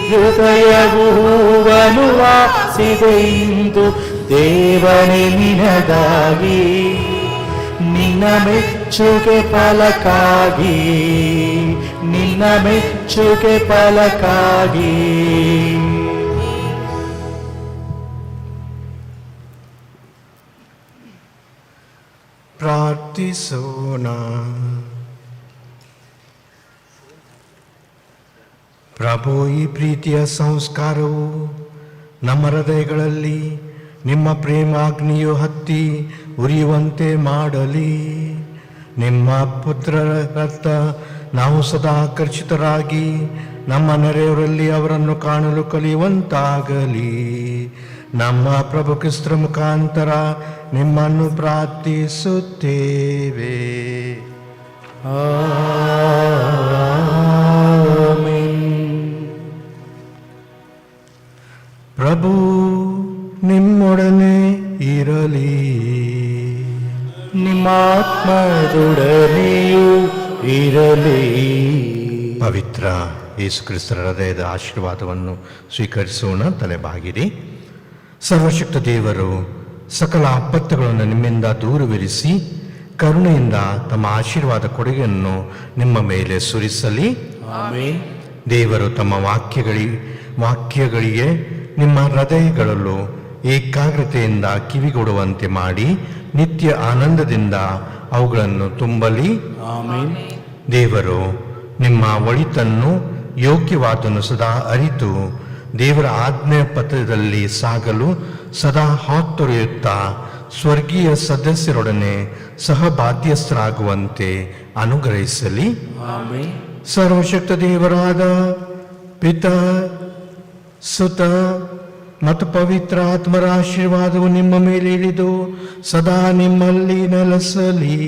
ಹೃದಯವು ಹೂವನು ವಾಸಿದೆ ಇಂದು ದೇವನೇ ನಿನಗಾಗಿ, ನಿನ್ನ ಮೆಚ್ಚುಗೆ ಫಲಕ್ಕಾಗಿ, ನಿನ್ನ ಮೆಚ್ಚುಗೆ ಫಲಕ್ಕಾಗಿ. ಪ್ರಾರ್ಥಿಸೋಣ. ಪ್ರಭು, ಈ ಪ್ರೀತಿಯ ಸಂಸ್ಕಾರವು ನಮ್ಮ ಹೃದಯಗಳಲ್ಲಿ ನಿಮ್ಮ ಪ್ರೇಮಾಗ್ನಿಯು ಹತ್ತಿ ಉರಿಯುವಂತೆ ಮಾಡಲಿ. ನಿಮ್ಮ ಪುತ್ರರ ರಕ್ತ ನಾವು ಸದಾ ಆಕರ್ಷಿತರಾಗಿ ನಮ್ಮ ನೆರೆಯವರಲ್ಲಿ ಅವರನ್ನು ಕಾಣಲು ಕಲಿಯುವಂತಾಗಲಿ. ನಮ್ಮ ಪ್ರಭು ಕ್ರಿಸ್ತರ ಮುಖಾಂತರ ನಿಮ್ಮನ್ನು ಪ್ರಾರ್ಥಿಸುತ್ತೇವೆ. ಪ್ರಭು ನಿಮ್ಮೊಡನೆ ಇರಲಿ. ನಿಮ್ಮ ಆತ್ಮದೊಡನೆಯೂ ಇರಲಿ. ಪವಿತ್ರ ಯೇಸು ಕ್ರಿಸ್ತರ ಹೃದಯದ ಆಶೀರ್ವಾದವನ್ನು ಸ್ವೀಕರಿಸೋಣ. ತಲೆಬಾಗಿರಿ. ಸರ್ವಶಕ್ತ ದೇವರು ಸಕಲ ಆಪತ್ತುಗಳನ್ನು ನಿಮ್ಮಿಂದ ದೂರವಿರಿಸಿ ಕರುಣೆಯಿಂದ ತಮ್ಮ ಆಶೀರ್ವಾದ ಕೊಡುಗೆಯನ್ನು ನಿಮ್ಮ ಮೇಲೆ ಸುರಿಸಲಿ. ಆಮೆನ್. ದೇವರು ತಮ್ಮ ವಾಕ್ಯಗಳಿಗೆ ನಿಮ್ಮ ಹೃದಯಗಳಲ್ಲೂ ಏಕಾಗ್ರತೆಯಿಂದ ಕಿವಿಗೊಡುವಂತೆ ಮಾಡಿ ನಿತ್ಯ ಆನಂದದಿಂದ ಅವುಗಳನ್ನು ತುಂಬಲಿ. ಆಮೇನ್. ದೇವರು ನಿಮ್ಮ ಒಳಿತನ್ನು ಯೋಗ್ಯವಾದನ್ನು ಸದಾ ಅರಿತು ದೇವರ ಆಜ್ಞೆ ಪಥದಲ್ಲಿ ಸಾಗಲು ಸದಾ ಹಾತೊರೆಯುತ್ತಾ ಸ್ವರ್ಗೀಯ ಸದಸ್ಯರೊಡನೆ ಸಹಬಾಧ್ಯಸ್ಥರಾಗುವಂತೆ ಅನುಗ್ರಹಿಸಲಿ. ಆಮೇನ್. ಸರ್ವಶಕ್ತ ದೇವರಾದ ಪಿತ, ಸುತ ಮತ್ತು ಪವಿತ್ರ ಆತ್ಮರ ಆಶೀರ್ವಾದವು ನಿಮ್ಮ ಮೇಲೆ ಇಳಿದು ಸದಾ ನಿಮ್ಮಲ್ಲಿ ನೆಲೆಸಲಿ.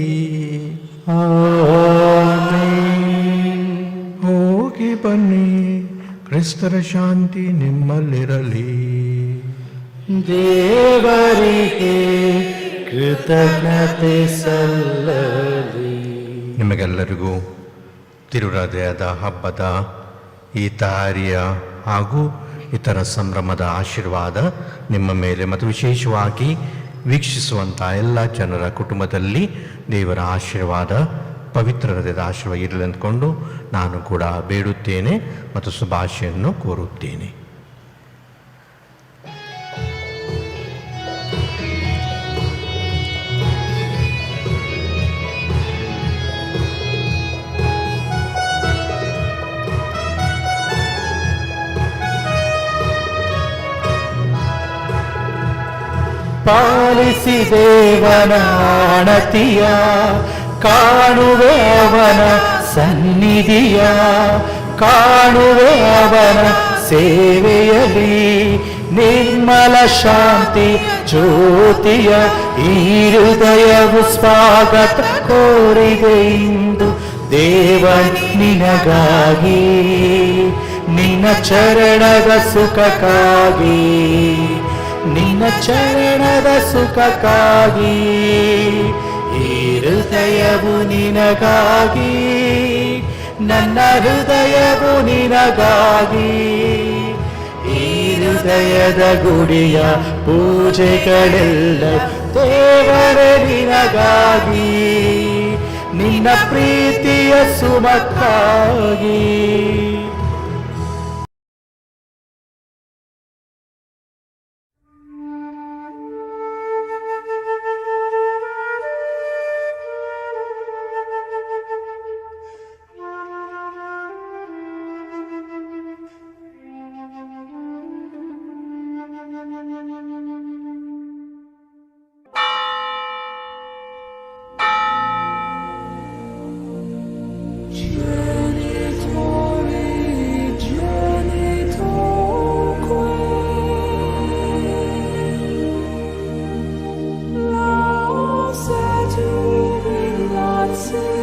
ಹೋಗಿ ಬನ್ನಿ, ಕ್ರಿಸ್ತರ ಶಾಂತಿ ನಿಮ್ಮಲ್ಲಿರಲಿ. ದೇವರಿಗೆ ಕೃತಜ್ಞತೆ ಸಲ್ಲಲಿ. ನಿಮಗೆಲ್ಲರಿಗೂ ತಿರುಹೃದಯದ ಹಬ್ಬದ ಈ ತಯಾರಿಯ ಹಾಗೂ ಇತರ ಸಂಭ್ರಮದ ಆಶೀರ್ವಾದ ನಿಮ್ಮ ಮೇಲೆ ಮತ್ತು ವಿಶೇಷವಾಗಿ ವೀಕ್ಷಿಸುವಂಥ ಎಲ್ಲ ಜನರ ಕುಟುಂಬದಲ್ಲಿ ದೇವರ ಆಶೀರ್ವಾದ, ಪವಿತ್ರ ಹೃದಯದ ಆಶೀರ್ವಾದ ಇರಲಿ ಅಂದ್ಕೊಂಡು ನಾನು ಕೂಡ ಬೇಡುತ್ತೇನೆ ಮತ್ತು ಶುಭಾಶಯನ್ನು ಕೋರುತ್ತೇನೆ. ಪಾಲಿಸಿ ದೇವನ ಆಣತಿಯ, ಕಾಣುವೆ ಅವನ ಸನ್ನಿಧಿಯ, ಕಾಣುವೆ ಅವನ ಸೇವೆಯಲ್ಲಿ ನಿರ್ಮಲ ಶಾಂತಿ ಜ್ಯೋತಿಯ. ಈ ಹೃದಯವು ಸ್ವಾಗತ ಕೋರಿದೆ ಇಂದು ದೇವ ನಿನಗಾಗಿ, ನಿನ್ನ ಚರಣದ ಸುಖಕ್ಕಾಗಿ, ನಿನ್ನ ಚರಣದ ಸುಖಕ್ಕಾಗಿ. ಈ ಹೃದಯವು ನಿನಗಾಗಿ, ನನ್ನ ಹೃದಯವು ನಿನಗಾಗಿ. ಈ ಹೃದಯದ ಗುಡಿಯ ಪೂಜೆಗಳೆಲ್ಲ ದೇವರೇ ನಿನಗಾಗಿ, ನಿನ್ನ ಪ್ರೀತಿಯ ಸುಮಕ್ಕಾಗಿ. Say